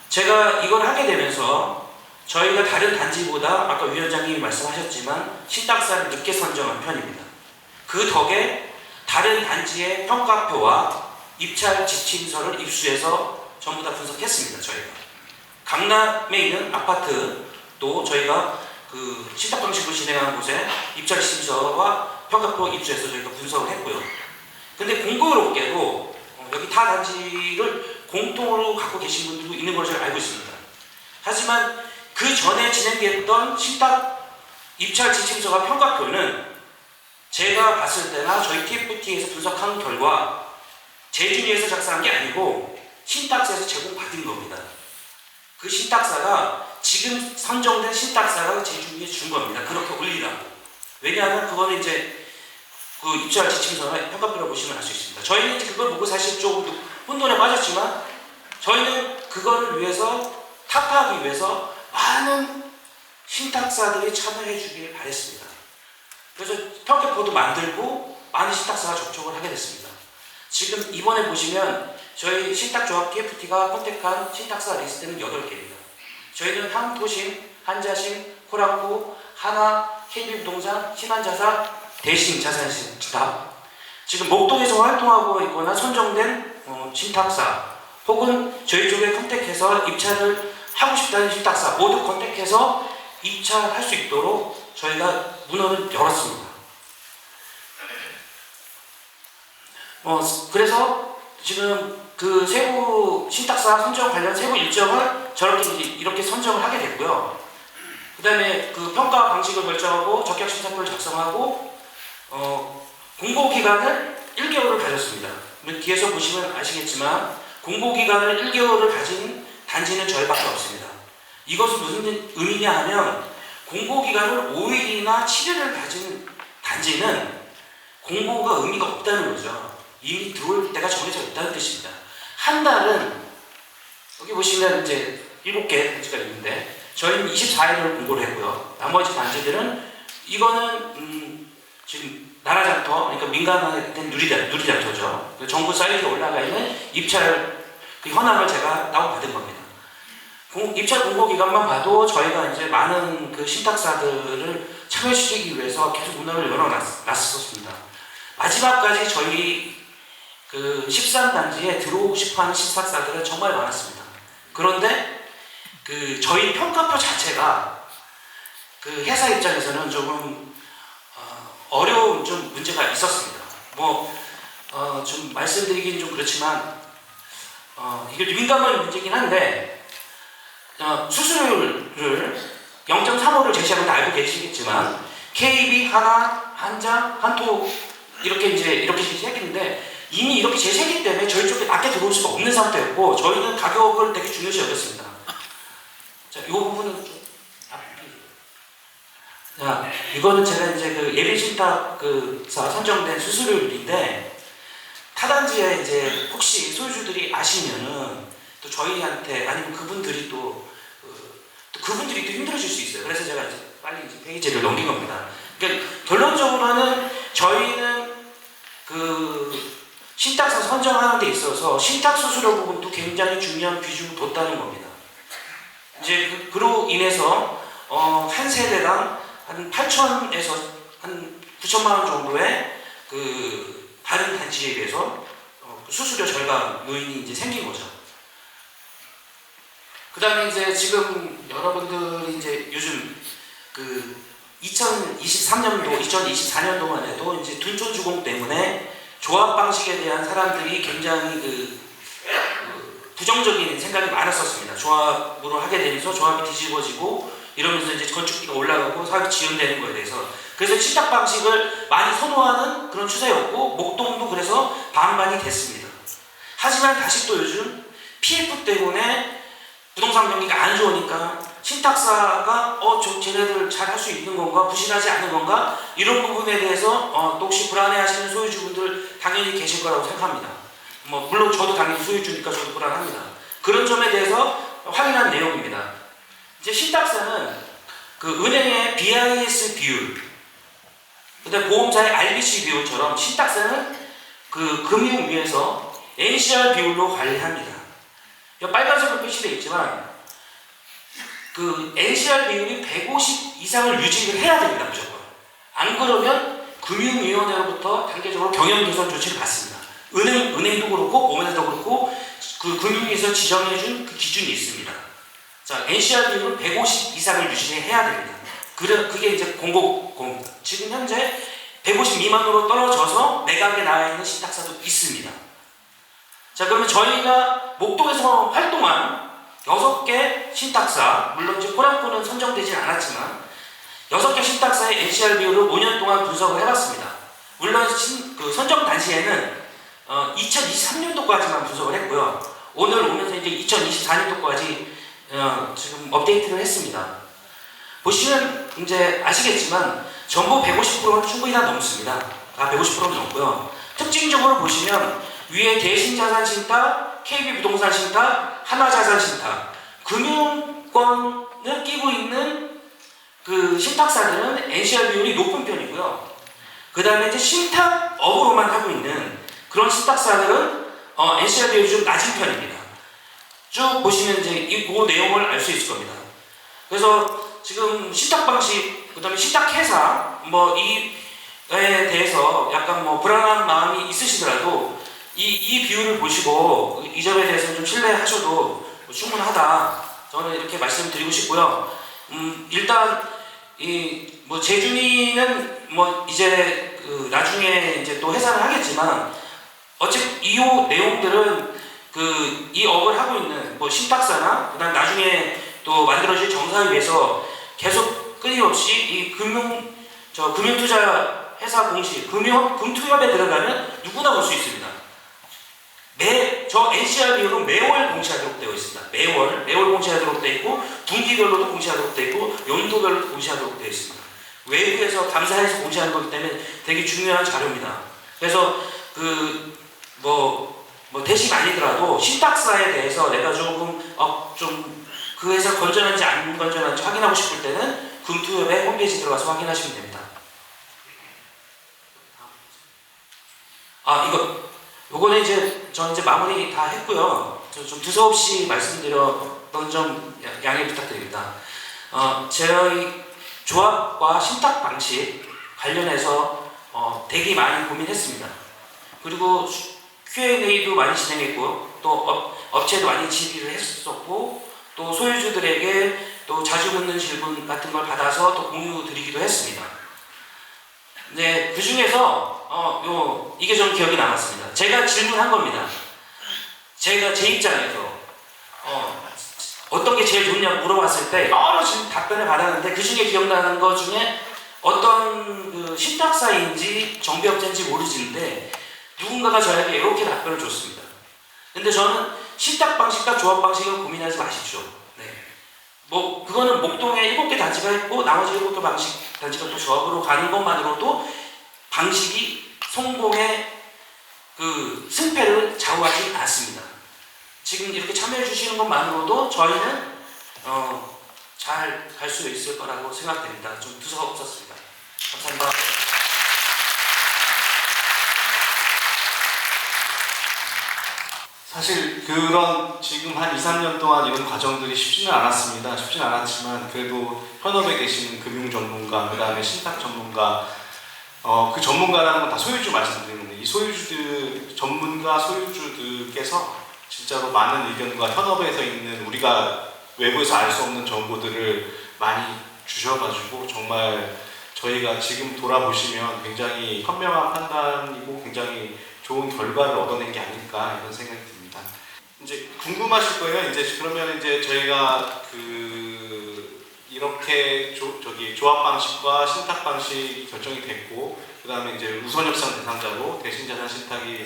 제가 이걸 하게 되면서 저희가 다른 단지보다 아까 위원장님이 말씀하셨지만 신탁사를 늦게 선정한 편입니다. 그 덕에 다른 단지의 평가표와 입찰 지침서를 입수해서 전부 다 분석했습니다. 저희가 강남에 있는 아파트도 저희가 그 신탁 방식으로 진행하는 곳에 입찰 지침서와 평가표 입수해서 저희가 분석을 했고요. 근데 공교롭게도 여기 타 단지를 공통으로 갖고 계신 분들도 있는 것을 알고 있습니다. 하지만 그 전에 진행됐던 신탁 입찰 지침서와 평가표는 제가 봤을 때나 저희 TFT에서 분석한 결과 재준위에서 작성한 게 아니고 신탁사에서 제공받은 겁니다. 그 신탁사가 지금 선정된 신탁사가 재준위에 준 겁니다. 그렇게 올리라고. 왜냐하면 그거는 이제 그 입찰 지침서나 평가표를 보시면 알 수 있습니다. 저희는 이제 그걸 보고 사실 조금 혼돈에 빠졌지만 저희는 그거를 위해서 타파하기 위해서 많은 신탁사들이 참여해 주길 바랬습니다. 그래서 평가표도 만들고 많은 신탁사가 접촉을 하게 됐습니다. 지금 이번에 보시면 저희 신탁조합 TFT가 컨택한 신탁사 리스트는 8개입니다. 저희는 한토신, 한자신, 코랑코, 하나, KB부동산, 신한자산, 대신자산신탁 지금 목동에서 활동하고 있거나 선정된 신탁사 혹은 저희 쪽에 컨택해서 입찰을 하고 싶다는 신탁사 모두 컨택해서 입찰할 수 있도록 저희가 문을 열었습니다. 그래서 지금 그 세부 신탁사 선정 관련 세부 일정을 이렇게 선정을 하게 됐고요. 그 다음에 그 평가 방식을 결정하고 적격 신탁표를 작성하고 공고기간을 1개월을 가졌습니다. 뒤에서 보시면 아시겠지만 공고기간을 1개월을 가진 단지는 저희밖에 없습니다. 이것은 무슨 의미냐 하면 공고기간을 5일이나 7일을 가진 단지는 공고가 의미가 없다는 거죠. 이미 들어올 때가 정해져 있다는 뜻입니다. 한 달은 여기 보시면 이제 7개 단지가 있는데 저희는 24일을 공고를 했고요. 나머지 단지들은 이거는 지금 나라장터, 그러니까 민간화된 누리장터죠. 정부 사이트에 올라가 있는 입찰 그 현황을 제가 다운받은 겁니다. 입찰 공고 기간만 봐도 저희가 이제 많은 그 신탁사들을 참여시키기 위해서 계속 문을 열어놨었습니다. 마지막까지 저희 그 13단지에 들어오고 싶어하는 신탁사들은 정말 많았습니다. 그런데 그 저희 평가표 자체가 그 회사 입장에서는 조금 어려운 좀 문제가 있었습니다. 좀 말씀드리긴 좀 그렇지만 이게 민감한 문제긴 한데 수수료를 0.35를 제시하는 건 알고 계시겠지만 KB, 하나, 한자, 한토 이렇게 제시했는데 이미 이렇게 제시했기 때문에 저희 쪽에 낮게 들어올 수가 없는 상태였고 저희는 가격을 되게 중요시 여겼습니다. 자, 이 부분은 좀 자, 이거는 제가 이제 그 예비신탁사 선정된 수수료율인데 타단지에 이제 혹시 소유주들이 아시면은 또 저희한테 아니면 그분들이 또 힘들어질 수 있어요. 그래서 제가 이제 빨리 이제 페이지를 넘긴 겁니다. 그러니까 결론적으로는 저희는 그 신탁사 선정하는 데 있어서 신탁 수수료 부분도 굉장히 중요한 비중을 뒀다는 겁니다. 이제 그로 인해서 한 세대당 한 8천에서 한 9천만 원 정도의 그 다른 단지에 비해서 수수료 절감 요인이 이제 생긴 거죠. 그 다음에 이제 지금 여러분들이 이제 요즘 그 2023년도, 2024년도만 해도 이제 둔촌 주공 때문에 조합 방식에 대한 사람들이 굉장히 부정적인 생각이 많았었습니다. 조합으로 하게 되면서 조합이 뒤집어지고 이러면서 이제 건축비가 올라가고 사업이 지연되는 거에 대해서 그래서 신탁 방식을 많이 선호하는 그런 추세였고 목동도 그래서 반반이 됐습니다. 하지만 다시 또 요즘 PF 때문에 부동산 경기가 안 좋으니까 신탁사가 쟤네들 잘 할 수 있는 건가 부실하지 않은 건가 이런 부분에 대해서 또 혹시 불안해하시는 소유주분들 당연히 계실 거라고 생각합니다. 물론 저도 당연히 소유주니까 저도 불안합니다. 그런 점에 대해서 확인한 내용입니다. 이제 신탁사는 그 은행의 BIS 비율, 그다음 보험사의 RBC 비율처럼 신탁사는 그 금융위에서 NCR 비율로 관리합니다. 빨간색으로 표시되어 있지만 그 NCR 비율이 150 이상을 유지를 해야 됩니다. 무조건. 안 그러면 금융위원회로부터 단계적으로 경영 개선 조치를 받습니다. 은행도 그렇고 보험회사도 그렇고 그 금융위에서 지정해준 그 기준이 있습니다. 자, NCR 비율은 150 이상을 유지해야 됩니다. 그게 이제 지금 현재 150 미만으로 떨어져서 매각에 나와 있는 신탁사도 있습니다. 자, 그러면 저희가 목동에서 활동한 6개 신탁사, 물론 이제 포람코는 선정되진 않았지만 6개 신탁사의 NCR 비율을 5년 동안 분석을 해봤습니다. 물론 그 선정 당시에는 2023년도까지만 분석을 했고요. 오늘 오면서 이제 2024년도까지 지금 업데이트를 했습니다. 보시면 이제 아시겠지만 전부 150%는 충분히 다 넘습니다. 다 150%는 넘고요. 특징적으로 보시면 위에 대신자산신탁, KB부동산신탁, 하나자산신탁, 금융권을 끼고 있는 그 신탁사들은 NCR 비율이 높은 편이고요. 그 다음에 이제 신탁업으로만 하고 있는 그런 신탁사들은 NCR 비율이 좀 낮은 편입니다. 쭉 보시면 이제 그 내용을 알 수 있을 겁니다. 그래서 지금 신탁 방식, 그 다음에 신탁 회사, 이에 대해서 약간 불안한 마음이 있으시더라도 이 비율을 보시고 이 점에 대해서 좀 신뢰하셔도 충분하다. 저는 이렇게 말씀드리고 싶고요. 일단 재준이는 이제 나중에 이제 또 회사를 하겠지만 어쨌든 이 내용들은 이 업을 하고 있는 신탁사나 그다음 나중에 또 만들어질 정사위에서 계속 끊임없이 이 금융투자 회사 공시, 금투협에 들어가면 누구나 볼 수 있습니다. 저 NCR 비율은 매월 공시하도록 되어 있습니다. 매월 공시하도록 되어 있고 분기별로도 공시하도록 되어 있고 연도별로도 공시하도록 되어 있습니다. 외부에서 감사해서 공시하는 거기 때문에 되게 중요한 자료입니다. 그래서 대신 아니더라도 신탁사에 대해서 내가 조금 좀 그 회사 건전한지 안 건전한지 확인하고 싶을 때는 금투협의 홈페이지 들어가서 확인하시면 됩니다. 요거는 이제 전 이제 마무리 다 했고요. 좀 두서없이 말씀드렸던 점 양해 부탁드립니다. 저희 조합과 신탁 방식 관련해서 되게 많이 고민했습니다. 그리고 Q&A도 많이 진행했고 또 업체도 많이 질의를 했었고 또 소유주들에게 또 자주 묻는 질문 같은 걸 받아서 또 공유 드리기도 했습니다. 네, 그 중에서 이게 좀 기억이 남았습니다. 제가 질문한 겁니다. 제가 제 입장에서 어떤 게 제일 좋냐고 물어봤을 때 여러 답변을 받았는데 그 중에 기억나는 것 중에 어떤 신탁사인지 정비업체인지 모르지는데 누군가가 저에게 이렇게 답변을 줬습니다. 근데 저는 신탁 방식과 조합 방식을 고민하지 마십시오. 네. 그거는 목동에 7개 단지가 있고 나머지 7개 단지가 또 조합으로 가는 것만으로도 방식이 성공의 승패를 좌우하지 않습니다. 지금 이렇게 참여해 주시는 것만으로도 저희는 잘 갈 수 있을 거라고 생각됩니다. 좀 두서가 없었습니다. 감사합니다. 사실 그런 지금 한 2, 3년 동안 이런 과정들이 쉽지는 않았습니다. 쉽지는 않았지만 그래도 현업에 계시는 금융 전문가, 그 다음에 신탁 전문가, 그 전문가라는 건 다 소유주 말씀드리는데 이 소유주들, 전문가 소유주들께서 진짜로 많은 의견과 현업에서 있는 우리가 외부에서 알 수 없는 정보들을 많이 주셔가지고 정말 저희가 지금 돌아보시면 굉장히 현명한 판단이고 굉장히 좋은 결과를 얻어낸 게 아닐까 이런 생각이 듭니다. 이제 궁금하실 거예요. 이제 그러면 이제 저희가 이렇게 조합 방식과 신탁 방식이 결정이 됐고, 그 다음에 이제 우선 협상 대상자로 대신자산 신탁이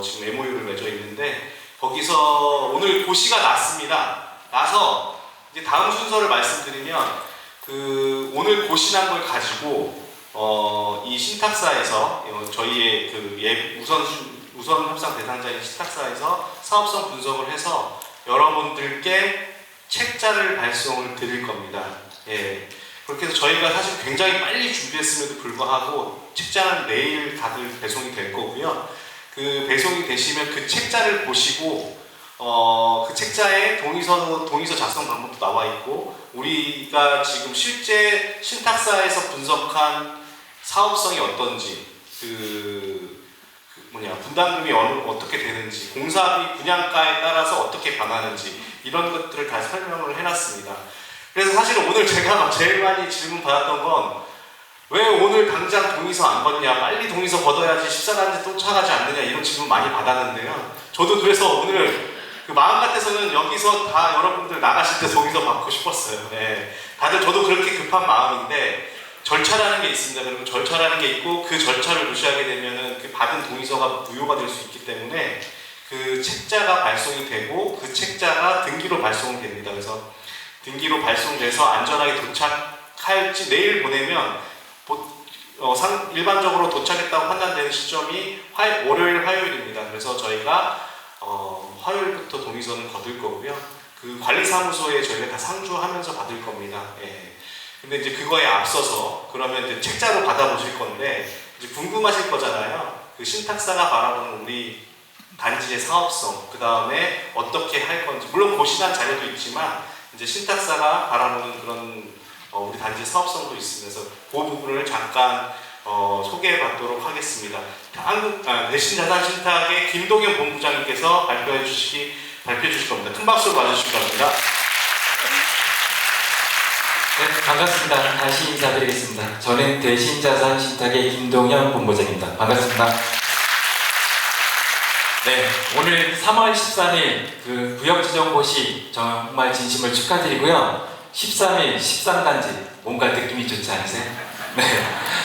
지금 MOU를 맺어 있는데, 거기서 오늘 고시가 났습니다. 나서 이제 다음 순서를 말씀드리면, 오늘 고시난 걸 가지고 이 신탁사에서 저희의 우선 협상 대상자인 신탁사에서 사업성 분석을 해서 여러분들께 책자를 발송을 드릴 겁니다. 예. 그렇게 해서 저희가 사실 굉장히 빨리 준비했음에도 불구하고 책자는 내일 다들 배송이 될 거고요. 그 배송이 되시면 그 책자를 보시고 그 책자에 동의서 작성 방법도 나와 있고, 우리가 지금 실제 신탁사에서 분석한 사업성이 어떤지, 분담금이 어떻게 되는지, 공사비 분양가에 따라서 어떻게 변하는지, 이런 것들을 다 설명을 해놨습니다. 그래서 사실 오늘 제가 제일 많이 질문 받았던 건, 왜 오늘 당장 동의서 안 걷냐, 빨리 동의서 걷어야지 14단지 쫓아가지 않느냐, 이런 질문 많이 받았는데요. 저도 그래서 오늘 마음 같아서는 여기서 다 여러분들 나가실 때 동의서 받고 싶었어요. 네. 다들 저도 그렇게 급한 마음인데, 절차라는 게 있습니다. 그리고 절차라는 게 있고, 그 절차를 무시하게 되면은 그 받은 동의서가 무효가 될 수 있기 때문에 그 책자가 발송이 되고, 그 책자가 등기로 발송됩니다. 그래서 등기로 발송돼서 안전하게 도착할지, 내일 보내면 일반적으로 도착했다고 판단되는 시점이 월요일, 화요일입니다. 그래서 저희가 화요일부터 동의서는 거둘 거고요. 그 관리사무소에 저희가 다 상주하면서 받을 겁니다. 예. 근데 이제 그거에 앞서서 그러면 이제 책자로 받아보실 건데, 이제 궁금하실 거잖아요. 그 신탁사가 바라보는 우리 단지의 사업성, 그 다음에 어떻게 할 건지, 물론 고시난 자료도 있지만 이제 신탁사가 바라보는 그런 우리 단지의 사업성도 있으면서 그 부분을 잠깐 소개해 받도록 하겠습니다. 대신자산 신탁의 김동현 본부장님께서 발표해 주실 겁니다. 큰 박수로 맞으시기 바랍니다. 네, 반갑습니다. 다시 인사드리겠습니다. 저는 대신자산 신탁의 김동현 본부장입니다. 반갑습니다. 네, 오늘 3월 13일 그 구역지정고시 정말 진심을 축하드리고요. 13일 13단지 뭔가 느낌이 좋지 않으세요?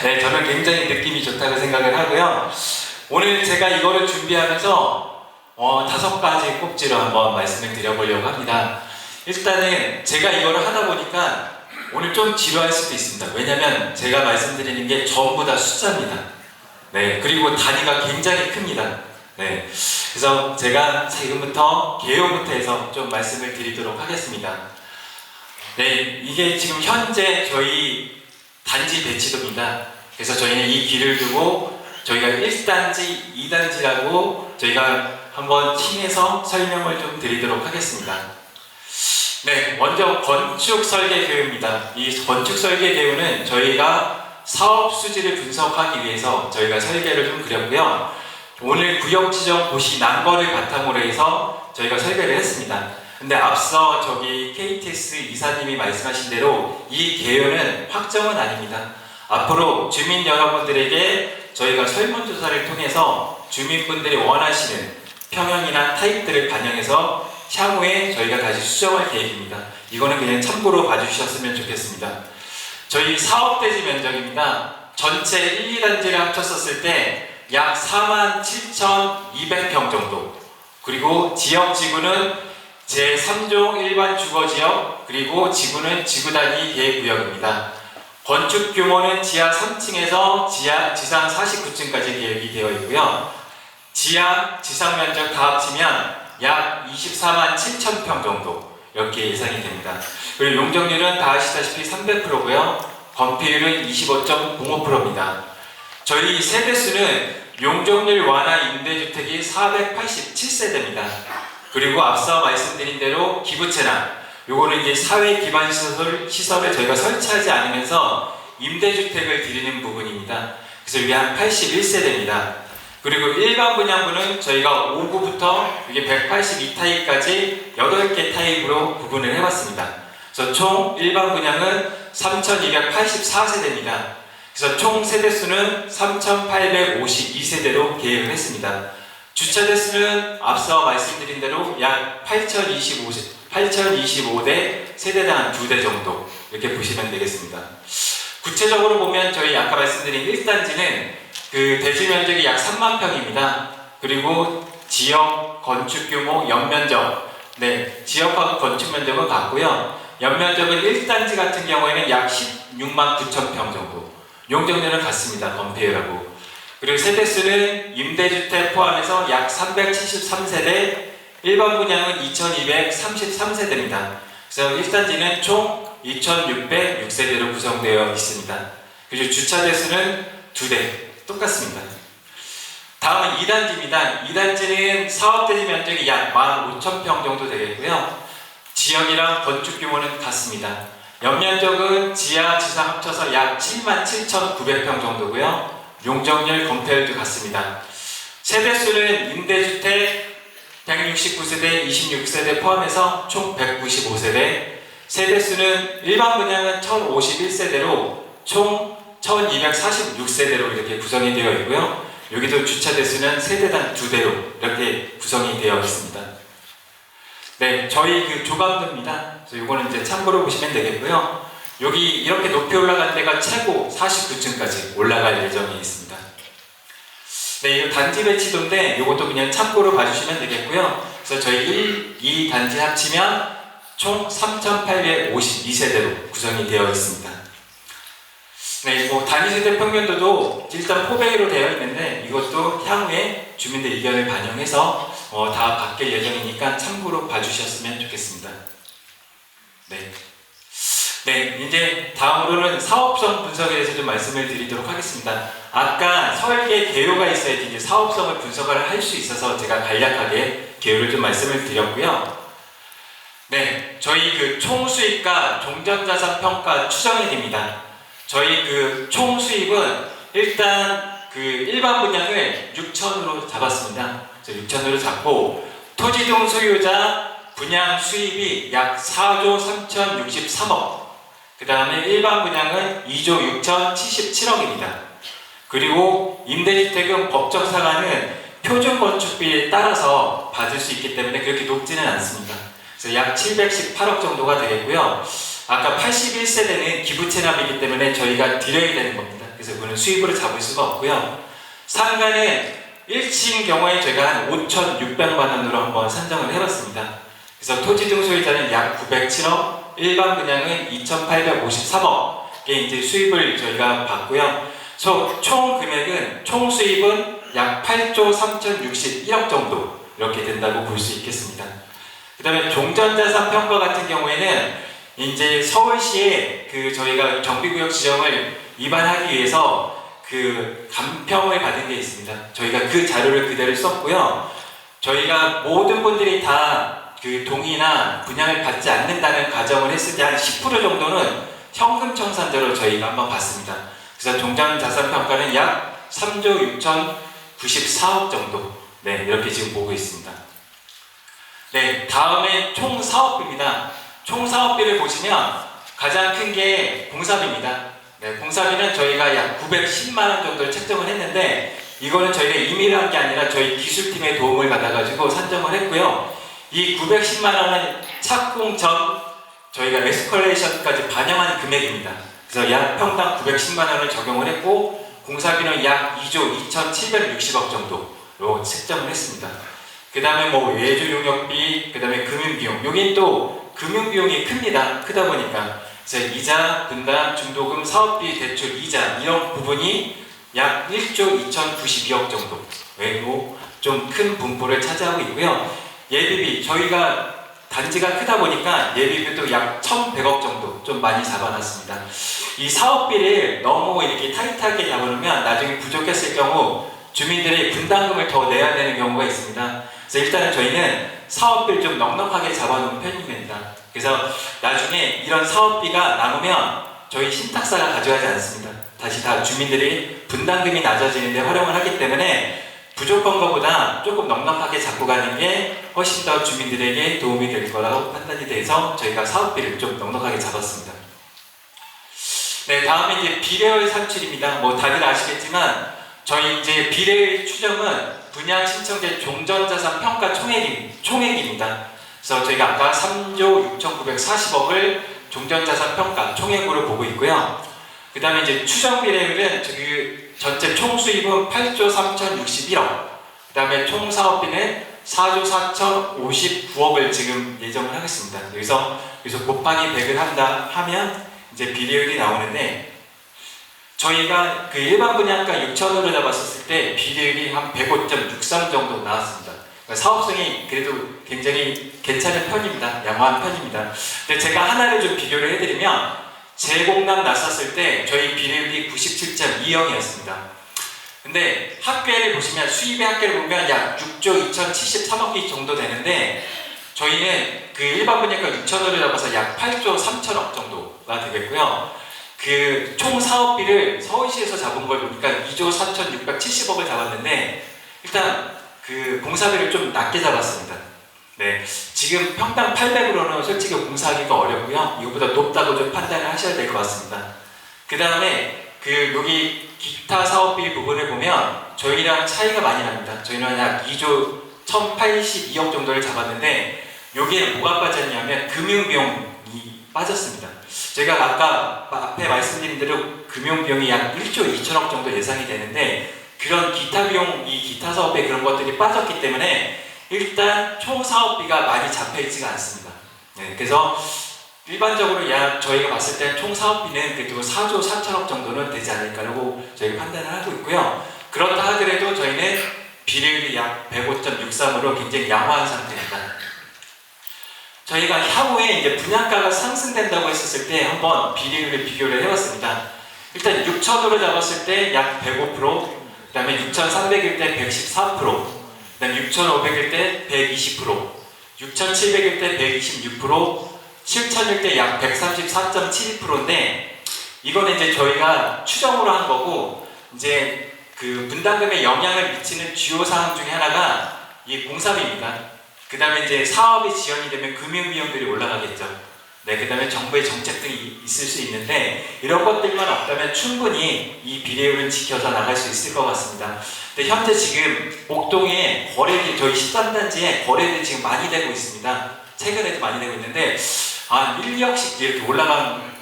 네, 저는 굉장히 느낌이 좋다고 생각을 하고요. 오늘 제가 이거를 준비하면서 5가지 꼭지로 한번 말씀을 드려보려고 합니다. 일단은 제가 이거를 하다 보니까 오늘 좀 지루할 수도 있습니다. 왜냐면 제가 말씀드리는 게 전부 다 숫자입니다. 네, 그리고 단위가 굉장히 큽니다. 네, 그래서 제가 지금부터 개요부터 해서 좀 말씀을 드리도록 하겠습니다. 네, 이게 지금 현재 저희 단지 배치도입니다. 그래서 저희는 이 길을 두고 저희가 1단지, 2단지라고 저희가 한번 팀에서 설명을 좀 드리도록 하겠습니다. 네, 먼저 건축 설계 개요입니다. 이 건축 설계 개요는 저희가 사업 수지를 분석하기 위해서 저희가 설계를 좀 그렸고요. 오늘 구역 지정 고시 난 거를 바탕으로 해서 저희가 설계를 했습니다. 근데 앞서 저기 KTX 이사님이 말씀하신 대로 이 개요는 확정은 아닙니다. 앞으로 주민 여러분들에게 저희가 설문조사를 통해서 주민분들이 원하시는 평형이나 타입들을 반영해서 향후에 저희가 다시 수정할 계획입니다. 이거는 그냥 참고로 봐주셨으면 좋겠습니다. 저희 사업대지 면적입니다. 전체 1, 2단지를 합쳤었을 때 약 47,200평 정도, 그리고 지역지구는 제3종 일반 주거지역, 그리고 지구는 지구단위 계획구역입니다. 건축 규모는 지하 3층에서 지상 49층까지 계획이 되어 있고요. 지하, 지상 면적 다 합치면 약 24만 7천 평 정도 이렇게 예상이 됩니다. 그리고 용적률은 다 아시다시피 300%고요. 건폐율은 25.05%입니다. 저희 세대수는 용적률 완화 임대주택이 487세대입니다. 그리고 앞서 말씀드린 대로 기부채납, 요거는 이제 사회 기반 시설을 저희가 설치하지 않으면서 임대주택을 드리는 부분입니다. 그래서 이게 한 81세대입니다. 그리고 일반 분양분은 저희가 5구부터 이게 182타입까지 8개 타입으로 구분을 해봤습니다. 그래서 총 일반 분양은 3,284세대입니다. 그래서 총 세대수는 3,852세대로 계획을 했습니다. 주차 대수는 앞서 말씀드린 대로 약 8,025대 세대당 2대 정도 이렇게 보시면 되겠습니다. 구체적으로 보면 저희 아까 말씀드린 1단지는 그 대지 면적이 약 3만 평입니다. 그리고 지역 건축 규모 연면적, 지역과 건축 면적은 같고요. 연면적은 1단지 같은 경우에는 약 16만 9천 평 정도. 용적률은 같습니다. 건폐율하고. 그리고 세대수는 임대주택 포함해서 약 373세대, 일반 분양은 2233세대입니다. 그래서 1단지는 총 2606세대로 구성되어 있습니다. 그리고 주차 대수는 2대, 똑같습니다. 다음은 2단지입니다. 2단지는 사업대지 면적이 약 15,000평 정도 되겠고요. 지역이랑 건축 규모는 같습니다. 연면적은 지하, 지상 합쳐서 약 77,900평 정도고요. 용적률, 건폐율도 같습니다. 세대수는 임대주택 169세대, 26세대 포함해서 총 195세대, 세대수는 일반 분양은 1051세대로 총 1246세대로 이렇게 구성이 되어 있고요. 여기도 주차 대수는 세대당 2대로 이렇게 구성이 되어 있습니다. 네, 저희 그 조감도입니다. 그래서 이거는 이제 참고로 보시면 되겠고요. 여기 이렇게 높이 올라간 데가 최고 49층까지 올라갈 예정이 있습니다. 네, 이거 단지 배치도인데 이것도 그냥 참고로 봐주시면 되겠고요. 그래서 저희 1, 2 단지 합치면 총 3,852세대로 구성이 되어 있습니다. 네, 뭐 단위세대 평면도도 일단 포배로 되어 있는데 이것도 향후에 주민들 의견을 반영해서 다 바뀔 예정이니까 참고로 봐주셨으면 좋겠습니다. 네. 네, 이제 다음으로는 사업성 분석에 대해서 좀 말씀을 드리도록 하겠습니다. 아까 설계 개요가 있어야지 이제 사업성을 분석을 할 수 있어서 제가 간략하게 개요를 좀 말씀을 드렸고요. 네, 저희 그 총수익과 종전자산 평가 추정이 됩니다. 저희 그 총수익은 일단 그 일반 분양을 6천으로 잡았습니다. 6천으로 잡고 토지동 소유자 분양 수입이 약 4조 3,063억, 그 다음에 일반 분양은 2조 6,077억입니다. 그리고 임대주택은 법적 상한은 표준 건축비에 따라서 받을 수 있기 때문에 그렇게 높지는 않습니다. 그래서 약 718억 정도가 되겠고요. 아까 81세대는 기부 체납이기 때문에 저희가 드려야 되는 겁니다. 그래서 그거는 수입으로 잡을 수가 없고요. 상가는 1층 경우에 저희가 한 5,600만 원으로 한번 산정을 해봤습니다. 그래서 토지 등 소유자는 약 907억, 일반 분양은 2,853억의 이제 수입을 저희가 받고요. 총 금액은, 총 수입은 약 8조 3,061억 정도 이렇게 된다고 볼 수 있겠습니다. 그 다음에 종전자산 평가 같은 경우에는 이제 서울시에 그 저희가 경비구역 지정을 위반하기 위해서 그 감평을 받은 게 있습니다. 저희가 그 자료를 그대로 썼고요. 저희가 모든 분들이 다 그 동의나 분양을 받지 않는다는 가정을 했을 때 한 10% 정도는 현금 청산제로 저희가 한번 봤습니다. 그래서 종전자산 평가는 약 3조 6,094억 정도, 네, 이렇게 지금 보고 있습니다. 네, 다음에 총 사업비입니다. 총 사업비를 보시면 가장 큰 게 공사비입니다. 네, 공사비는 저희가 약 910만 원 정도를 책정을 했는데 이거는 저희가 임의를 한 게 아니라 저희 기술팀의 도움을 받아가지고 산정을 했고요. 이 910만 원은 착공 전 저희가 에스컬레이션까지 반영한 금액입니다. 그래서 약 평당 910만 원을 적용을 했고 공사비는 약 2조 2,760억 정도로 책정을 했습니다. 그 다음에 뭐 외주 용역비, 그 다음에 금융비용, 여긴 또 금융비용이 큽니다. 크다 보니까 그래서 이자, 분담, 중도금, 사업비, 대출, 이자 이런 부분이 약 1조 2,092억 정도 외로 좀 큰 분포를 차지하고 있고요. 예비비, 저희가 단지가 크다 보니까 예비비도 약 1,100억 정도 좀 많이 잡아놨습니다. 이 사업비를 너무 이렇게 타이트하게 잡아놓으면 나중에 부족했을 경우 주민들이 분담금을 더 내야 되는 경우가 있습니다. 그래서 일단은 저희는 사업비를 좀 넉넉하게 잡아놓은 편입니다. 그래서 나중에 이런 사업비가 남으면 저희 신탁사가 가져가지 않습니다. 다시 다 주민들이 분담금이 낮아지는데 활용을 하기 때문에 부족한 것보다 조금 넉넉하게 잡고 가는 게 훨씬 더 주민들에게 도움이 될 거라고 판단이 돼서 저희가 사업비를 좀 넉넉하게 잡았습니다. 네, 다음에 이제 비례의 산출입니다. 뭐 다들 아시겠지만 저희 이제 비례의 추정은 분양 신청된 종전자산 평가 총액입니다. 그래서 저희가 아까 3조 6,940억을 종전자산 평가 총액으로 보고 있고요. 그 다음에 이제 추정 비례율은 저기 전체 총 수입은 8조 3,061억, 그 다음에 총 사업비는 4조 4,059억을 지금 예정을 하겠습니다. 여기서 곱하기 100을 한다 하면 이제 비례율이 나오는데, 저희가 그 일반 분양가 6천으로 잡았을 때 비례율이 한 105.63 정도 나왔습니다. 그러니까 사업성이 그래도 굉장히 괜찮은 편입니다. 양호한 편입니다. 근데 제가 하나를 좀 비교를 해드리면, 제공남 났었을 때 저희 비례율이 97.20이었습니다. 근데 합계를 보시면, 수입의 합계를 보면 약 6조 2,073억 정도 되는데, 저희는 그 일반 분양가 6천으로 잡아서 약 8조 3천억 정도가 되겠고요. 그 총 사업비를 서울시에서 잡은 걸 보니까 2조 4,670억을 잡았는데, 일단 그 공사비를 좀 낮게 잡았습니다. 네, 지금 평당 800으로는 솔직히 공사하기가 어렵고요. 이거보다 높다고 좀 판단을 하셔야 될 것 같습니다. 그 다음에 그 여기 기타 사업비 부분을 보면 저희랑 차이가 많이 납니다. 저희는 약 2조 1,082억 정도를 잡았는데, 여기에 뭐가 빠졌냐면 금융비용이 빠졌습니다. 제가 아까 앞에 말씀드린 대로 금융비용이 약 1조 2천억 정도 예상이 되는데, 그런 기타 비용, 이 기타 사업에 그런 것들이 빠졌기 때문에 일단 총 사업비가 많이 잡혀있지가 않습니다. 네, 그래서 일반적으로 약 저희가 봤을 때 총 사업비는 그래도 4조 4천억 정도는 되지 않을까라고 저희가 판단을 하고 있고요. 그렇다 하더라도 저희는 비례율이 약 105.63으로 굉장히 양호한 상태입니다. 저희가 향후에 이제 분양가가 상승된다고 했었을 때 한번 비례율을 비교를 해봤습니다. 일단 6천으로 잡았을 때 약 105%, 그 다음에 6,300일 때 114%, 그 다음에 6,500일 때 120%, 6,700일 때 126%, 7,000일 때 약 134.71%인데, 이거는 이제 저희가 추정으로 한 거고, 이제 그 분담금에 영향을 미치는 주요 사항 중에 하나가 이 공사비입니다. 그 다음에 이제 사업이 지연이 되면 금융비용들이 올라가겠죠. 네, 그 다음에 정부의 정책 등이 있을 수 있는데, 이런 것들만 없다면 충분히 이 비례율은 지켜서 나갈 수 있을 것 같습니다. 근데 현재 지금 목동에 거래들이, 저희 13단지에 거래들이 지금 많이 되고 있습니다. 최근에도 많이 되고 있는데, 1, 2억씩 이렇게 올라간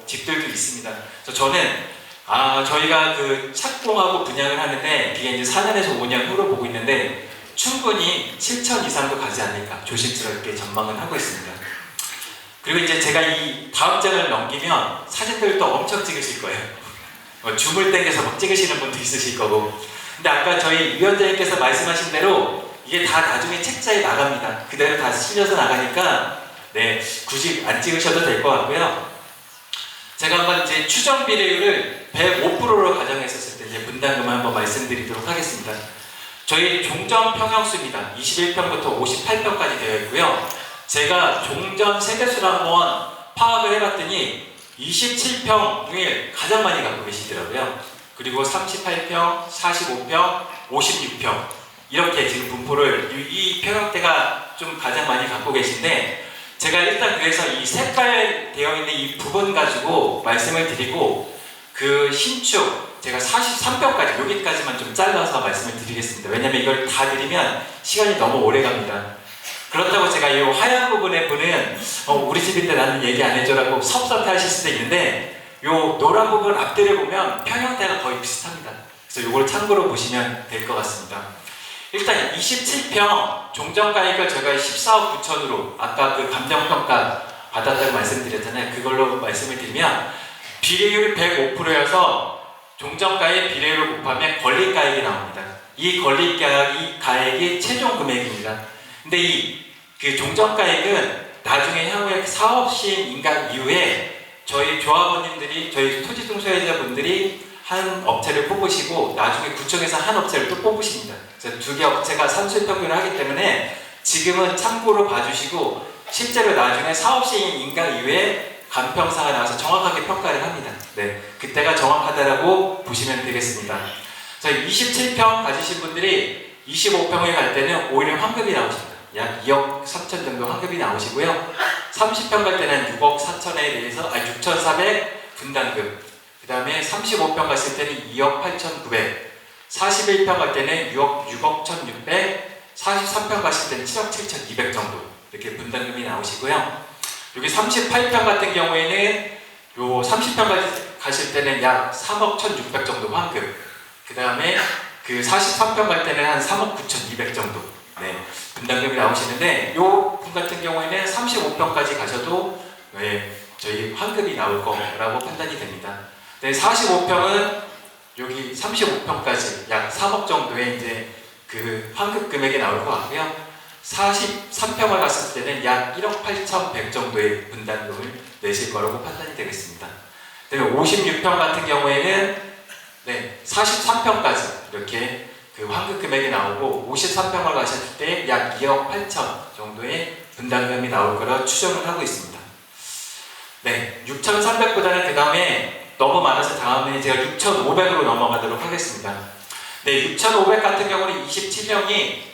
집들도 있습니다. 그래서 저는 저희가 그 착공하고 분양을 하는데, 이게 이제 4년에서 5년 후로 보고 있는데, 충분히 7천 이상도 가지 않을까 조심스럽게 전망을 하고 있습니다. 그리고 이제 제가 이 다음 장을 넘기면 사진들도 엄청 찍으실 거예요. 줌을 땡겨서 막 찍으시는 분도 있으실 거고. 근데 아까 저희 위원장님께서 말씀하신 대로 이게 다 나중에 책자에 나갑니다. 그대로 다 실려서 나가니까 네, 굳이 안 찍으셔도 될 것 같고요. 제가 한번 이제 추정 비례율을 105%로 가정했었을 때 이제 분담금을 한번 말씀드리도록 하겠습니다. 저희 종전 평형수입니다. 21평부터 58평까지 되어 있고요. 제가 종전 세대수를 한번 파악을 해봤더니 27평을 가장 많이 갖고 계시더라고요. 그리고 38평, 45평, 56평 이렇게 지금 분포를 이 평형대가 좀 가장 많이 갖고 계신데, 제가 일단 그래서 이 색깔 되어 있는 이 부분 가지고 말씀을 드리고, 그 신축 제가 43평까지 여기까지만 좀 잘라서 말씀을 드리겠습니다. 왜냐면 이걸 다 드리면 시간이 너무 오래 갑니다. 그렇다고 제가 이 하얀 부분에 보는 우리 집인데 나는 얘기 안 해줘라고 섭섭해 하실 수도 있는데, 이 노란 부분 앞뒤를 보면 평형대가 거의 비슷합니다. 그래서 이걸 참고로 보시면 될 것 같습니다. 일단 27평 종전가액을 제가 14억 9천으로 아까 그 감정평가 받았다고 말씀드렸잖아요. 그걸로 말씀을 드리면 비례율이 105%여서 종전가액 비례율을 곱하면 권리가액이 나옵니다. 이 권리가액이 최종 금액입니다. 근데 그 종전가액은 나중에 향후에 사업 시행 인가 이후에 저희 조합원님들이, 저희 토지등 소유자분들이 한 업체를 뽑으시고 나중에 구청에서 한 업체를 또 뽑으십니다. 그래서 두 개 업체가 산술평균을 하기 때문에 지금은 참고로 봐주시고, 실제로 나중에 사업 시행 인가 이후에 간평사가 나와서 정확하게 평가를 합니다. 네, 그때가 정확하다라고 보시면 되겠습니다. 저희 27평 가지신 분들이 25평에 갈 때는 오히려 환급이 나오십니다. 약 2억 3천 정도 환급이 나오시고요. 30평 갈 때는 6억 4천에 대해서 6,400 분담금. 그 다음에 35평 갔을 때는 2억 8,900. 41평 갈 때는 6억 1,600. 43평 갔을 때는 7억 7,200 정도 이렇게 분담금이 나오시고요. 여기 38평 같은 경우에는 요 30평 가실 때는 약 3억 1,600 정도 환급. 그 다음에 그 43평 갈 때는 한 3억 9,200 정도 네, 분담금이 나오시는데 요 분 같은 경우에는 35평까지 가셔도 저희 환급이 나올 거라고 판단이 됩니다. 네, 45평은 여기 35평까지 약 3억 정도의 이제 그 환급 금액이 나올 것 같고요. 43평을 갔을 때는 약 1억 8,100 정도의 분담금을 내실 거라고 판단이 되겠습니다. 그다음에 56평 같은 경우에는 43평까지 이렇게 그 환급 금액이 나오고 53평을 가셨을 때 약 2억 8천 정도의 분담금이 나올 거라 추정을 하고 있습니다. 네, 6,300보다는 그 다음에 너무 많아서 다음에 제가 6,500으로 넘어가도록 하겠습니다. 네, 6,500 같은 경우는 27평이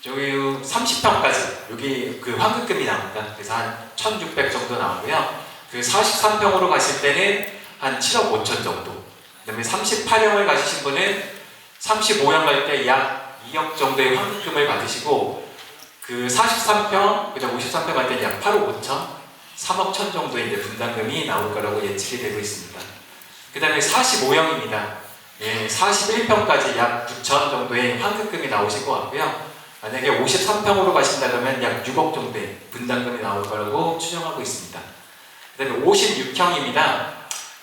저기 30평까지 여기 그 환급금이 나옵니다. 그래서 한 1,600 정도 나오고요. 그 43평으로 가실 때는 한 7억 5천 정도. 그 다음에 38평을 가시신 분은 35평 갈 때 약 2억 정도의 환급금을 받으시고 그 43평, 그다음 53평 갈 때 약 8억 5천, 3억 천 정도의 이제 분담금이 나올 거라고 예측이 되고 있습니다. 그 다음에 45평입니다. 예, 41평까지 약 9천 정도의 환급금이 나오실 것 같고요. 만약에 53평으로 가신다 그러면 약 6억 정도의 분담금이 나올 거라고 추정하고 있습니다. 그 다음에 56평입니다.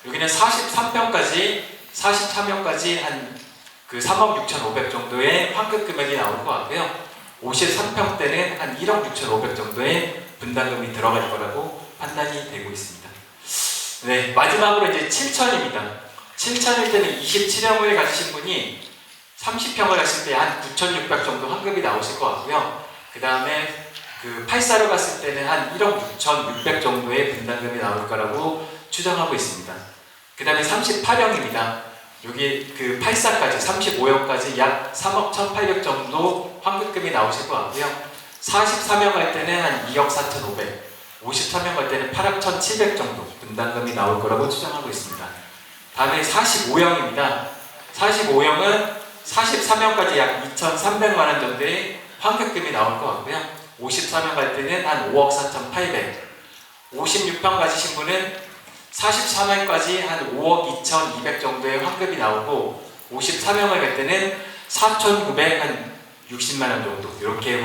여기는 43평까지, 44평까지 한 그 3억 6,500 정도의 환급 금액이 나올 것 같고요. 53평 때는 한 1억 6,500 정도의 분담금이 들어갈 거라고 판단이 되고 있습니다. 네, 마지막으로 이제 7천입니다. 7천일 때는 27평을 가지신 분이 30평을 갔을 때 한 9,600 정도 환급이 나오실 것 같고요. 그 다음에 그 84로 갔을 때는 한 1억 6,600 정도의 분담금이 나올 거라고 추정하고 있습니다. 그 다음에 38평입니다. 여기 그 84까지 35평까지 약 3억 1,800 정도 환급금이 나오실 것 같고요. 44평 갈 때는 한 2억 4,500, 53평 갈 때는 8억 1,700 정도 분담금이 나올 거라고 추정하고 있습니다. 다음에 45평입니다. 45평은 43평까지 약 2,300만 원 정도의 환급금이 나올 것 같고요. 53평 갈 때는 한 5억 4,800, 56평 가지신 분은 44평까지 한 5억 2,200 정도의 환급이 나오고 54평을 갈 때는 4,900 한 60만 원 정도 이렇게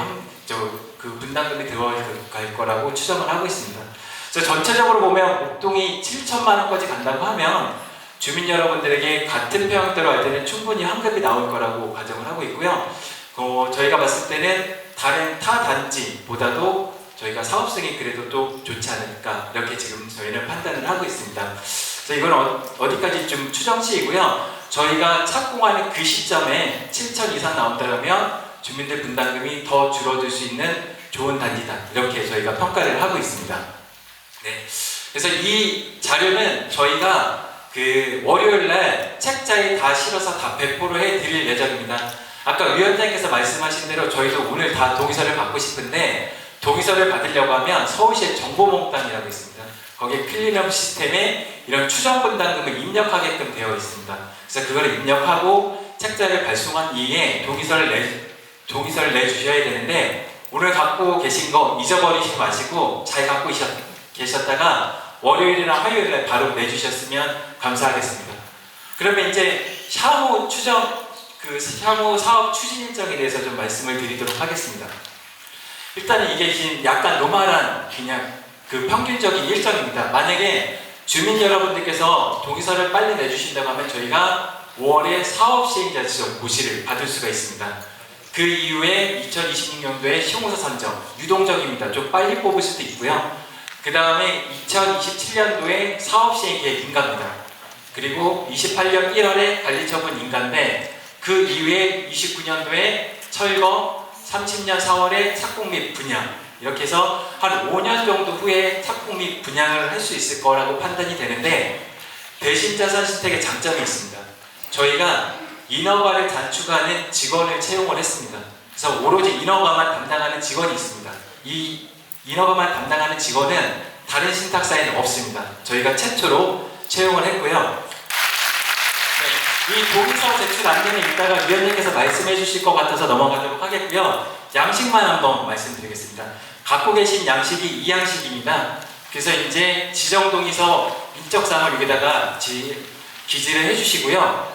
그 분담금이 들어갈 거라고 추정을 하고 있습니다. 그래서 전체적으로 보면 목동이 7천만 원까지 간다고 하면 주민 여러분들에게 같은 평형대로 할 때는 충분히 환급이 나올 거라고 가정을 하고 있고요. 저희가 봤을 때는 다른 타 단지보다도 저희가 사업성이 그래도 또 좋지 않을까 이렇게 지금 저희는 판단을 하고 있습니다. 그래서 이건 어디까지 좀 추정치이고요. 저희가 착공하는 그 시점에 7천 이상 나온다면 주민들 분담금이 더 줄어들 수 있는 좋은 단지다 이렇게 저희가 평가를 하고 있습니다. 네. 그래서 이 자료는 저희가 그 월요일날 책자에 다 실어서 다 배포를 해드릴 예정입니다. 아까 위원장님께서 말씀하신 대로 저희도 오늘 다 동의서를 받고 싶은데 동의서를 받으려고 하면 서울시의 정보몽땅이라고 있습니다. 거기에 클린업 시스템에 이런 추정 분담금을 입력하게끔 되어 있습니다. 그래서 그걸 입력하고 책자를 발송한 이후에 동의서를 내주셔야 되는데 오늘 갖고 계신 거 잊어버리지 마시고 잘 갖고 계셨다가 월요일이나 화요일에 바로 내주셨으면 감사하겠습니다. 그러면 이제 향후 향후 사업 추진 일정에 대해서 좀 말씀을 드리도록 하겠습니다. 일단은 이게 지금 약간 노멀한 그냥 그 평균적인 일정입니다. 만약에 주민 여러분들께서 동의서를 빨리 내주신다고 하면 저희가 5월에 사업 시행자 지정 고시를 받을 수가 있습니다. 그 이후에 2026년도에 시공사 선정 유동적입니다. 좀 빨리 뽑을 수도 있고요. 그 다음에 2027년도에 사업 시행 계획 인가입니다. 그리고 28년 1월에 관리처분 인가인데 그 이후에 29년도에 철거, 30년 4월에 착공 및 분양 이렇게 해서 한 5년 정도 후에 착공 및 분양을 할 수 있을 거라고 판단이 되는데 대신 자산 신택의 장점이 있습니다. 저희가 인허가를 단축하는 직원을 채용을 했습니다. 그래서 오로지 인허가만 담당하는 직원이 있습니다. 이 인허가만 담당하는 직원은 다른 신탁사에는 없습니다. 저희가 최초로 채용을 했고요. 네, 이 동의서 제출 안내는 이따가 위원님께서 말씀해 주실 것 같아서 넘어가도록 하겠고요. 양식만 한번 말씀드리겠습니다. 갖고 계신 양식이 이 양식입니다. 그래서 이제 지정동의서 인적사항을 여기다가 기재를 해주시고요.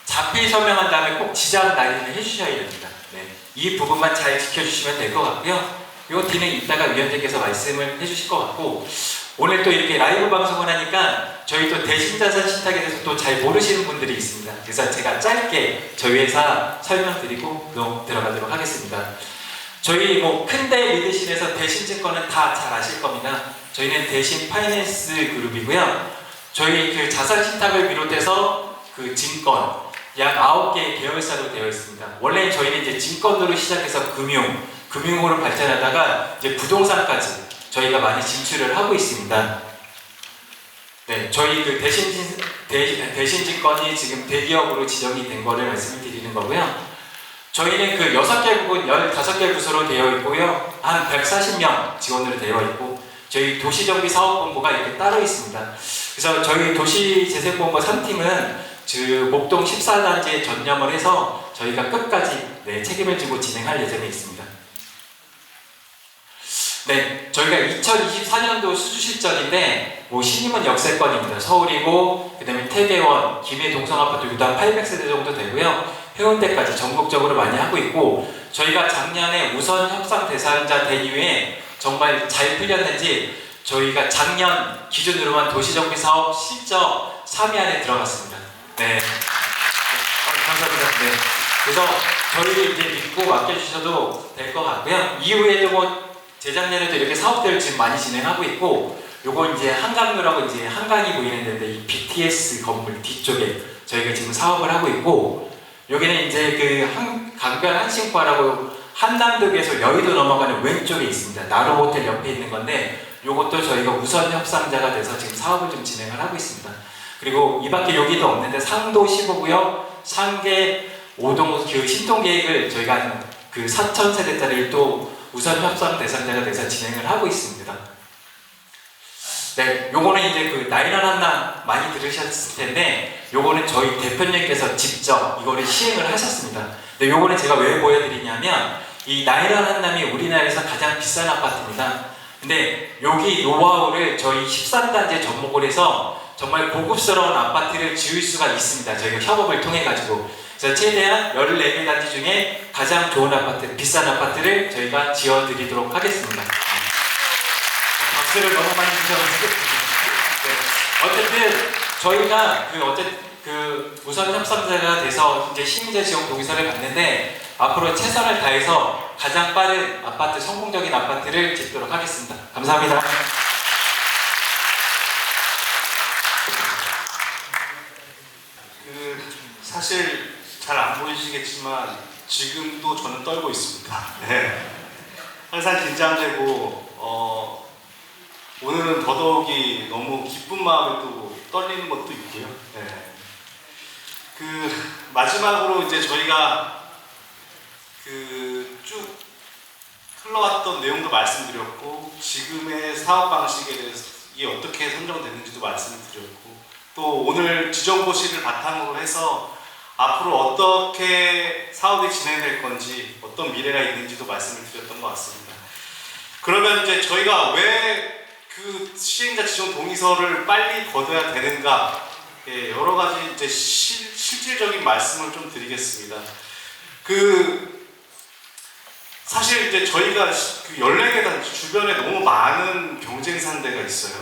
자필 서명한 다음에 꼭 지장 날인을 해주셔야 됩니다. 네, 이 부분만 잘 지켜주시면 될 것 같고요. 이 뒤는 이따가 위원님께서 말씀을 해주실 것 같고, 오늘 또 이렇게 라이브 방송을 하니까 저희 또 대신자산 신탁에 대해서 또 잘 모르시는 분들이 있습니다. 그래서 제가 짧게 저희 회사 설명드리고 들어가도록 하겠습니다. 저희 뭐 큰데 믿으신에서 대신증권은 다 잘 아실 겁니다. 저희는 대신 파이낸스 그룹이고요. 저희 그 자산 신탁을 비롯해서 그 증권 약 9개의 계열사로 되어 있습니다. 원래 저희는 이제 증권으로 시작해서 금융으로 발전하다가 이제 부동산까지 저희가 많이 진출을 하고 있습니다. 네, 저희 그 대신증권이 지금 대기업으로 지정이 된 거를 말씀을 드리는 거고요. 저희는 그 6개국은 15개 부서로 되어 있고요. 한 140명 직원으로 되어 있고, 저희 도시정비사업본부가 이렇게 따로 있습니다. 그래서 저희 도시재생본부 3팀은 목동 14단지에 전념을 해서 저희가 끝까지 책임을 지고 진행할 예정에 있습니다. 네, 저희가 2024년도 수주실적인데 신임은 역세권입니다. 서울이고, 그 다음에 태계원, 김해 동성아파트 유단 800세대 정도 되고요. 해운대까지 전국적으로 많이 하고 있고, 저희가 작년에 우선 협상 대상자 된 이후에 정말 잘 풀렸는지 저희가 작년 기준으로만 도시정비 사업 실적 3위 안에 들어갔습니다. 네, 감사합니다. 네, 그래서 저희를 이제 믿고 맡겨주셔도 될 것 같고요. 이후에도 재작년에도 이렇게 사업들을 지금 많이 진행하고 있고, 요거 이제 한강로라고 이제 한강이 보이는 데인데 이 BTS 건물 뒤쪽에 저희가 지금 사업을 하고 있고, 여기는 이제 그 강변 한신과라고 한남동에서 여의도 넘어가는 왼쪽에 있습니다. 나로호텔 옆에 있는 건데, 요것도 저희가 우선 협상자가 돼서 지금 사업을 좀 진행을 하고 있습니다. 그리고 이 밖에 여기도 없는데 상도 15구역, 상계 5동 그 신통계획을 저희가 그 4,000세대짜리를 또 우선 협상 대상자가 돼서 진행을 하고 있습니다. 네, 요거는 이제 그 나이란 한남 많이 들으셨을 텐데, 요거는 저희 대표님께서 직접 이거를 시행을 하셨습니다. 근데 요거는 제가 왜 보여드리냐면, 이 나이란 한남이 우리나라에서 가장 비싼 아파트입니다. 근데 여기 노하우를 저희 13단지에 접목을 해서 정말 고급스러운 아파트를 지을 수가 있습니다. 저희가 협업을 통해 가지고. 그래서 최대한 14개 단지 중에 가장 좋은 아파트, 비싼 아파트를 저희가 지어드리도록 하겠습니다. 박수를 너무 많이 주셔가지고. 네. 어쨌든 저희가 우선 협상자가 돼서 이제 시민자 지원 동의서를 받는데, 앞으로 최선을 다해서 가장 빠른 아파트, 성공적인 아파트를 짓도록 하겠습니다. 감사합니다. 사실 잘 안 보이시겠지만 지금도 저는 떨고 있습니다. 네. 항상 긴장되고 오늘은 더더욱이 너무 기쁜 마음에 또 떨리는 것도 있고요. 네. 마지막으로 이제 저희가 쭉 흘러왔던 내용도 말씀드렸고, 지금의 사업 방식에 대해서 이게 어떻게 선정됐는지도 말씀드렸고, 또 오늘 지정고시를 바탕으로 해서 앞으로 어떻게 사업이 진행될 건지, 어떤 미래가 있는지도 말씀을 드렸던 것 같습니다. 그러면 이제 저희가 왜 그 시행자 지정 동의서를 빨리 거둬야 되는가, 여러 가지 이제 실질적인 말씀을 좀 드리겠습니다. 사실 이제 저희가 14개 단지 주변에 너무 많은 경쟁 상대가 있어요.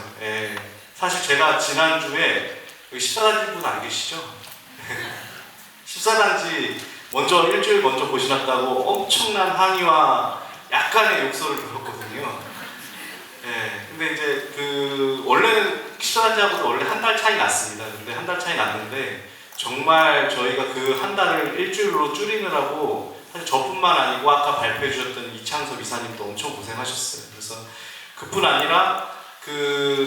사실 제가 지난주에 14단지 분 안 계시죠? 14단지 일주일 먼저 보시놨다고 엄청난 항의와 약간의 욕설을 들었거든요. 근데 이제 원래는 14단지하고도 원래 한 달 차이 났습니다. 근데 한 달 차이 났는데, 정말 저희가 그 한 달을 일주일로 줄이느라고 사실 저뿐만 아니고 아까 발표해 주셨던 이창섭 이사님도 엄청 고생하셨어요. 그래서 그뿐 아니라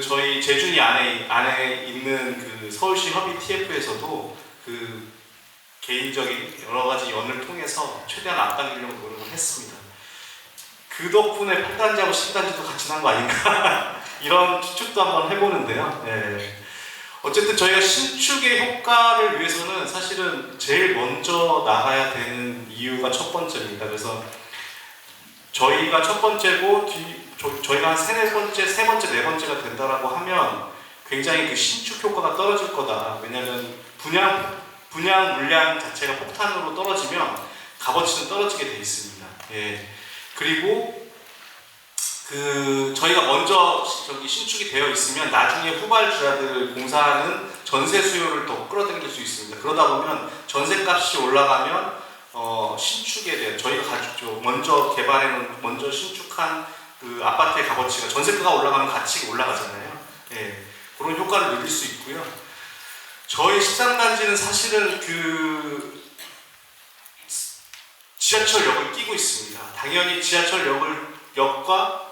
저희 제준이 안에 있는 서울시 협의 TF에서도 개인적인 여러 가지 연을 통해서 최대한 앞당기려고 노력을 했습니다. 그 덕분에 8단지하고 10단지도 같이 난 거 아닌가 이런 추측도 한번 해보는데요. 예. 어쨌든 저희가 신축의 효과를 위해서는 사실은 제일 먼저 나가야 되는 이유가 첫 번째입니다. 그래서 저희가 첫 번째고 저희가 한 세 번째, 네 번째가 된다라고 하면 굉장히 그 신축 효과가 떨어질 거다. 왜냐하면 분양 물량 자체가 폭탄으로 떨어지면 값어치는 떨어지게 돼 있습니다. 예. 그리고 저희가 먼저 신축이 되어 있으면 나중에 후발주자들 공사하는 전세 수요를 더 끌어당길 수 있습니다. 그러다 보면 전세값이 올라가면 신축에 대한 저희가 먼저 개발해놓은 먼저 신축한 그 아파트의 값어치가 전세가가 올라가면 가치가 올라가잖아요. 예. 그런 효과를 누릴 수 있고요. 저희 13단지는 사실은 지하철역을 끼고 있습니다. 당연히 지하철역과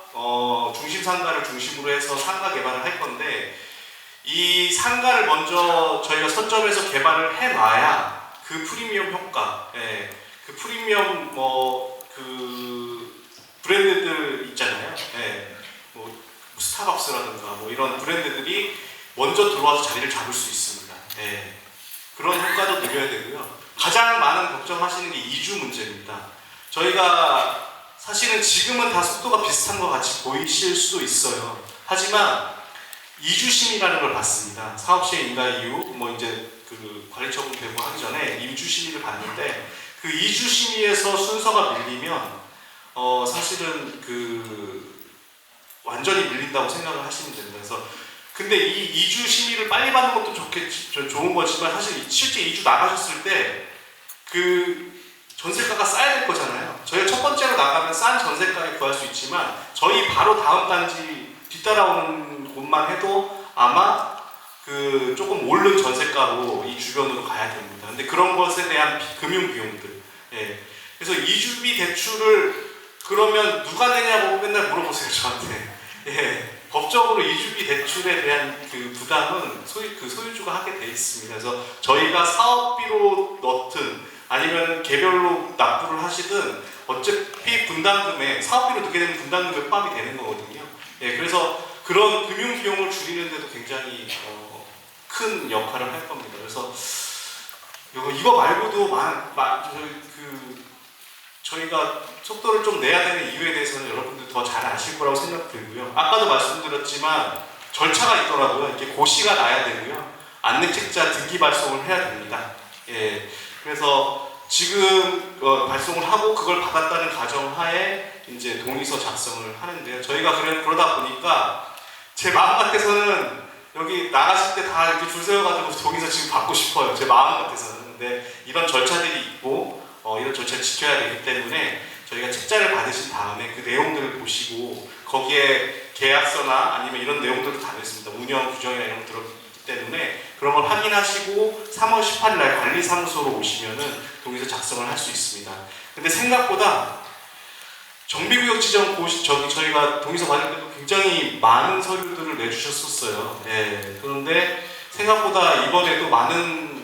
중심 상가를 중심으로 해서 상가 개발을 할 건데 이 상가를 먼저 저희가 선점해서 개발을 해놔야 그 프리미엄 효과, 예, 그 프리미엄 브랜드들 있잖아요. 예, 스타벅스라든가 이런 브랜드들이 먼저 들어와서 자리를 잡을 수 있습니다. 예, 그런 효과도 누려야 되고요. 가장 많은 걱정하시는 게 이주 문제입니다. 저희가 사실은 지금은 다 속도가 비슷한 것 같이 보이실 수도 있어요. 하지만 이주심의라는 걸 받습니다. 사업시행 인가 이후 이제 관리처분 되고 하기 전에 이주심의를 받는데 그 이주심의에서 순서가 밀리면 사실은 완전히 밀린다고 생각을 하시면 됩니다. 그래서 근데 이 이주 심의를 빨리 받는 것도 좋은 거지만 사실 실제 이주 나가셨을 때 전세가가 싸야 될 거잖아요. 저희가 첫 번째로 나가면 싼 전세가에 구할 수 있지만 저희 바로 다음 단지 뒤따라오는 곳만 해도 아마 조금 오른 전세가로 이 주변으로 가야 됩니다. 근데 그런 것에 대한 금융 비용들, 예. 그래서 이주비 대출을 그러면 누가 내냐고 맨날 물어보세요 저한테. 예. 법적으로 이주비 대출에 대한 부담은 소유주가 하게 돼 있습니다. 그래서 저희가 사업비로 넣든 아니면 개별로 납부를 하시든 어차피 분담금에 사업비로 넣게 되면 분담금에 포함이 되는 거거든요. 예, 그래서 그런 금융 비용을 줄이는데도 굉장히 큰 역할을 할 겁니다. 그래서 이거 말고도 저희가 속도를 좀 내야 되는 이유에 대해서는 여러분들 더 잘 아실 거라고 생각들고요. 아까도 말씀드렸지만 절차가 있더라고요. 이렇게 고시가 나야 되고요. 안내책자 등기 발송을 해야 됩니다. 예. 그래서 지금 발송을 하고 그걸 받았다는 가정하에 이제 동의서 작성을 하는데요. 저희가 그러다 보니까 제 마음 같아서는 여기 나가실 때 다 이렇게 줄 세워가지고 동의서 지금 받고 싶어요. 제 마음 같아서는. 근데 이런 절차들이 있고 이런 절차를 지켜야 되기 때문에 저희가 책자를 받으신 다음에 그 내용들을 보시고 거기에 계약서나 아니면 이런 내용들도 다 있습니다. 운영 규정이나 이런 거 들어있기 때문에 그런 걸 확인하시고 3월 18일 날 관리사무소로 오시면은 동의서 작성을 할 수 있습니다. 근데 생각보다 정비구역 지정 저희가 동의서 받을 때도 굉장히 많은 서류들을 내주셨었어요. 네. 그런데 생각보다 이번에도 많은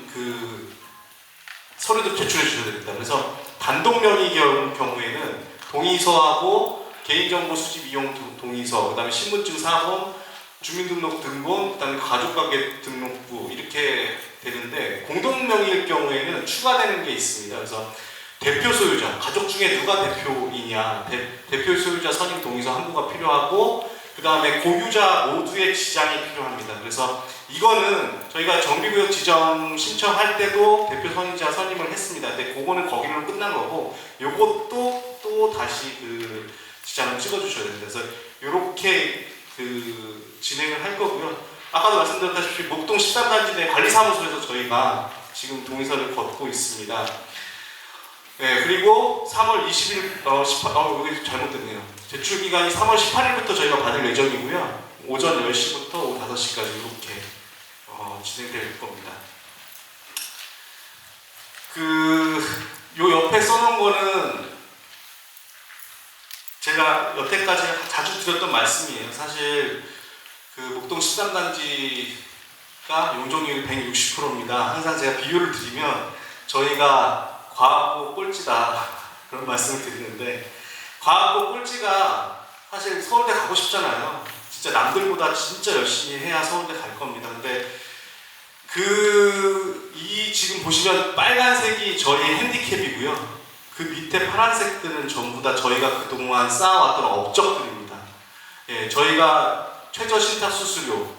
서류들 제출해 주셔야 됩니다. 그래서 단독명의 경우에는 동의서하고 개인정보 수집 이용 동의서, 그 다음에 신분증 사본, 주민등록 등본, 그 다음에 가족관계 등록부 이렇게 되는데 공동명의일 경우에는 추가되는 게 있습니다. 그래서 대표 소유자, 가족 중에 누가 대표이냐, 대표 소유자 선임 동의서 한 부가 필요하고 그 다음에 고유자 모두의 지장이 필요합니다. 그래서 이거는 저희가 정비구역 지정 신청할 때도 대표 선임자 선임을 했습니다. 근데 그거는 거기로 끝난 거고 요것도 또 다시 지장을 찍어주셔야 됩니다. 그래서 이렇게 진행을 할 거고요. 아까도 말씀드렸다시피 목동 13단지 내 관리사무소에서 저희가 지금 동의서를 걷고 있습니다. 네, 그리고 3월 20일, 여기 잘못됐네요. 제출 기간이 3월 18일부터 저희가 받을 예정이고요. 오전 10시부터 오후 5시까지 이렇게 진행될 겁니다. 요 옆에 써놓은 거는 제가 여태까지 자주 드렸던 말씀이에요. 사실 목동 13단지가 용적률이 160%입니다. 항상 제가 비유를 드리면 저희가 과학고 꼴찌다 그런 말씀을 드리는데, 과학고 꼴찌가 사실 서울대 가고 싶잖아요. 진짜 남들보다 진짜 열심히 해야 서울대 갈 겁니다. 근데 이 지금 보시면 빨간색이 저희 핸디캡이고요. 그 밑에 파란색들은 전부 다 저희가 그동안 쌓아왔던 업적들입니다. 예, 저희가 최저 신탁 수수료,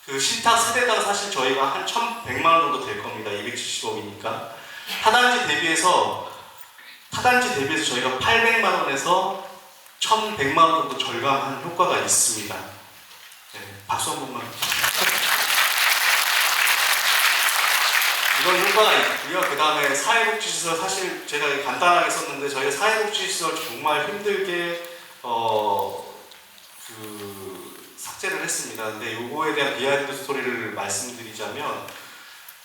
그 신탁 세대당 사실 저희가 한 1,100만 원 정도 될 겁니다. 270억이니까. 타단지 대비해서 저희가 800만 원에서 1,100만 원 정도 절감한 효과가 있습니다. 네, 박수 한 번만. 이런 효과가 있고요. 그 다음에 사회복지시설, 사실 제가 간단하게 썼는데 저희 사회복지시설 정말 힘들게 삭제를 했습니다. 근데 요거에 대한 비하인드 스토리를 말씀드리자면,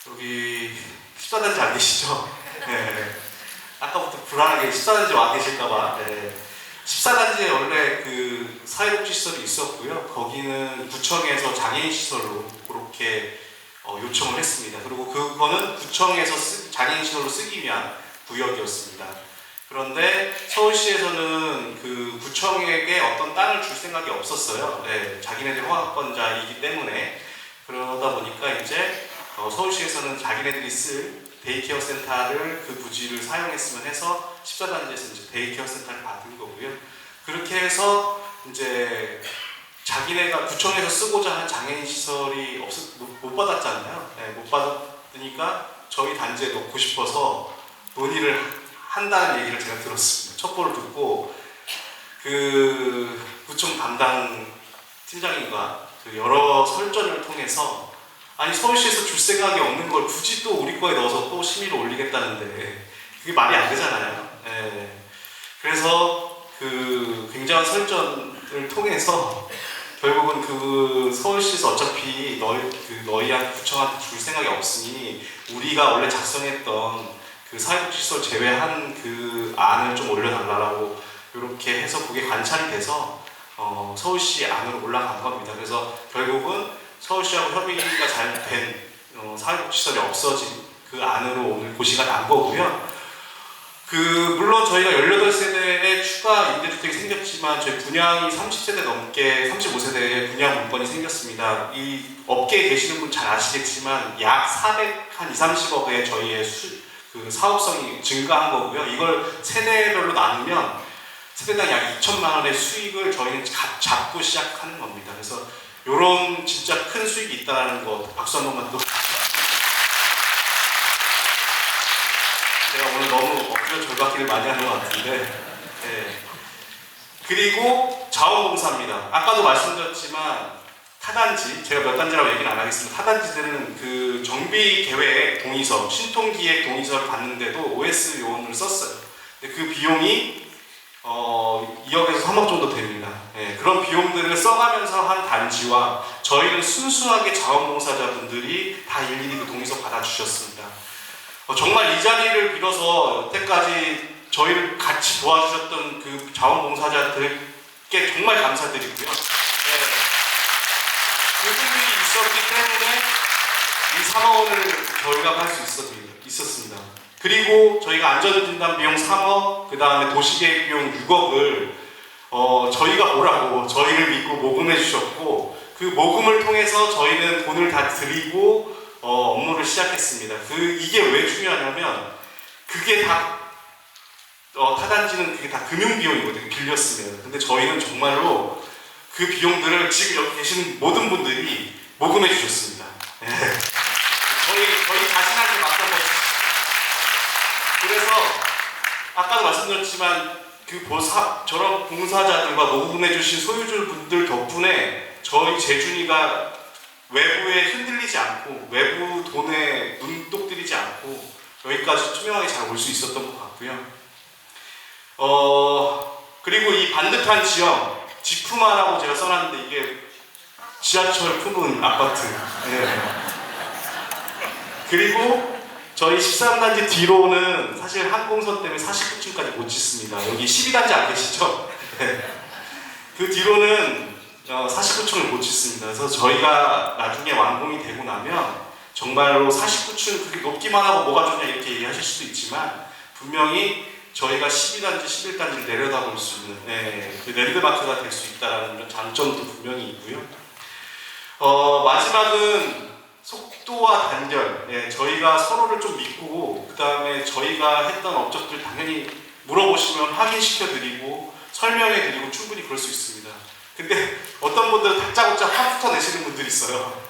여기 14단지 안 계시죠? 네. 아까부터 불안하게 14단지 와 계실까봐. 네. 14단지에 원래 그 사회복지시설이 있었고요. 거기는 구청에서 장애인시설로 그렇게 요청을 했습니다. 그리고 그거는 구청에서 장애인시설로 쓰기 위한 구역이었습니다. 그런데 서울시에서는 그 구청에게 어떤 땅을 줄 생각이 없었어요. 네, 자기네들 허가권자이기 때문에. 그러다 보니까 이제 서울시에서는 자기네들이 쓸 데이케어 센터를 그 부지를 사용했으면 해서 14단지에서 이제 데이케어 센터를 받은 거고요. 그렇게 해서 이제 자기네가 구청에서 쓰고자 한 장애인 시설이 못 받았잖아요. 네, 못 받으니까 저희 단지에 넣고 싶어서 논의를 한다는 얘기를 제가 들었습니다. 첩보를 듣고 그 구청 담당 팀장님과 그 여러 설전을 통해서, 아니 서울시에서 줄 생각이 없는 걸 굳이 또 우리 거에 넣어서 또 심의를 올리겠다는데 그게 말이 안 되잖아요. 네. 그래서 그 굉장한 설전을 통해서 결국은 그 서울시에서 어차피 너희한테 구청한테 줄 생각이 없으니 우리가 원래 작성했던 그 사회복지시설 제외한 그 안을 좀 올려달라고 이렇게 해서 그게 관찰이 돼서 서울시 안으로 올라간 겁니다. 그래서 결국은 서울시하고 협의가 잘 된 사회복지시설이 없어진 그 안으로 오늘 고시가 난 거고요. 물론 저희가 18세대의 추가 임대주택이 생겼지만 저희 분양이 30세대 넘게 35세대의 분양 물건이 생겼습니다. 이 업계에 계시는 분 잘 아시겠지만 약 420-30억의 저희의 그 사업성이 증가한 거고요. 이걸 세대별로 나누면 세대당 약 2천만 원의 수익을 저희는 잡고 시작하는 겁니다. 그래서 이런 진짜 큰 수익이 있다는 거 박수 한 번만 또. 제가 오늘 너무 엎드려 절받기를 많이 하는 것 같은데. 네. 그리고 자원봉사입니다. 아까도 말씀드렸지만 타단지, 제가 몇 단지라고 얘기는 안 하겠습니다. 타단지들은 그 정비계획 동의서, 신통기획 동의서를 받는데도 OS 요원을 썼어요. 근데 그 비용이 2억에서 3억 정도 됩니다. 네, 그런 비용들을 써가면서 한 단지와 저희는 순수하게 자원봉사자분들이 다 일일이 그 동의서 받아주셨습니다. 정말 이 자리를 빌어서 여태까지 저희를 같이 도와주셨던 그 자원봉사자들께 정말 감사드리고요. 네. 그분들이 있었기 때문에 이 3억 원을 저희가 할 수 있었습니다. 그리고 저희가 안전진단 비용 3억, 그 다음에 도시계획 비용 6억을 저희가 오라고 저희를 믿고 모금해 주셨고, 그 모금을 통해서 저희는 돈을 다 드리고 업무를 시작했습니다. 이게 왜 중요하냐면 그게 다 타단지는 그게 다 금융 비용이거든요. 빌렸으면. 근데 저희는 정말로 그 비용들을 지금 여기 계시는 모든 분들이 모금해 주셨습니다. 네. 저희 자신한테 맡겨보셨습니다. 그래서 아까도 말씀드렸지만 저런 봉사자들과 모금해 주신 소유주분들 덕분에 저희 재준이가 외부에 흔들리지 않고 외부 돈에 눈독 들이지 않고 여기까지 투명하게 잘 올 수 있었던 것 같고요. 그리고 이 반듯한 지형, 지푸마라고 제가 써놨는데 이게 지하철 품은 아파트. 네. 그리고 저희 13단지 뒤로는 사실 항공선 때문에 49층까지 못 짓습니다. 여기 12단지 안 계시죠? 네. 그 뒤로는 49층을 못 짓습니다. 그래서 저희가 나중에 완공이 되고 나면 정말로 49층 그렇게 높기만 하고 뭐가 좋냐 이렇게 얘기하실 수도 있지만 분명히 저희가 12단지, 11단지를 내려다볼 수 있는 그 랜드마크가 될 수 있다는 이런 장점도 분명히 있고요. 마지막은 속도와 단결. 저희가 서로를 좀 믿고 그 다음에 저희가 했던 업적들 당연히 물어보시면 확인시켜드리고 설명해드리고 충분히 그럴 수 있습니다. 근데 어떤 분들은 다짜고짜 화부터 내시는 분들이 있어요.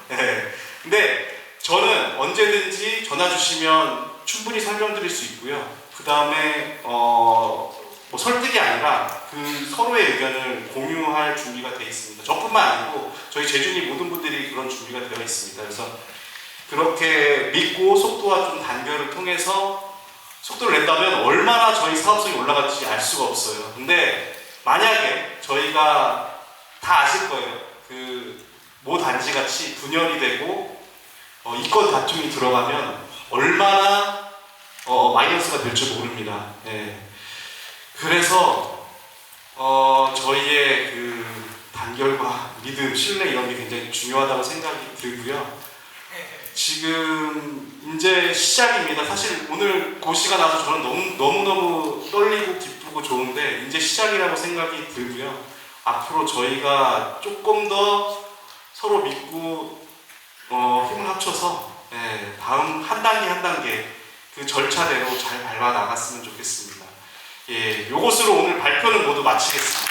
근데 저는 언제든지 전화 주시면 충분히 설명드릴 수 있고요. 그 다음에 뭐 설득이 아니라 그 서로의 의견을 공유할 준비가 되어 있습니다. 저뿐만 아니고 저희 제주니 모든 분들이 그런 준비가 되어 있습니다. 그래서 그렇게 믿고 속도와 좀 단결을 통해서 속도를 낸다면 얼마나 저희 사업성이 올라갈지 알 수가 없어요. 근데 만약에 저희가 다 아실 거예요. 그 모 단지 같이 분열이 되고 이권 다툼이 들어가면 얼마나 마이너스가 될 줄 모릅니다. 그래서 저희의 그 단결과 믿음, 신뢰 이런 게 굉장히 중요하다고 생각이 들고요. 지금 이제 시작입니다. 사실 오늘 고시가 나서 저는 너무너무 떨리고 기쁘고 좋은데 이제 시작이라고 생각이 들고요. 앞으로 저희가 조금 더 서로 믿고 힘을 합쳐서 다음 한 단계 한 단계 그 절차대로 잘 밟아 나갔으면 좋겠습니다. 요것으로 오늘 발표는 모두 마치겠습니다.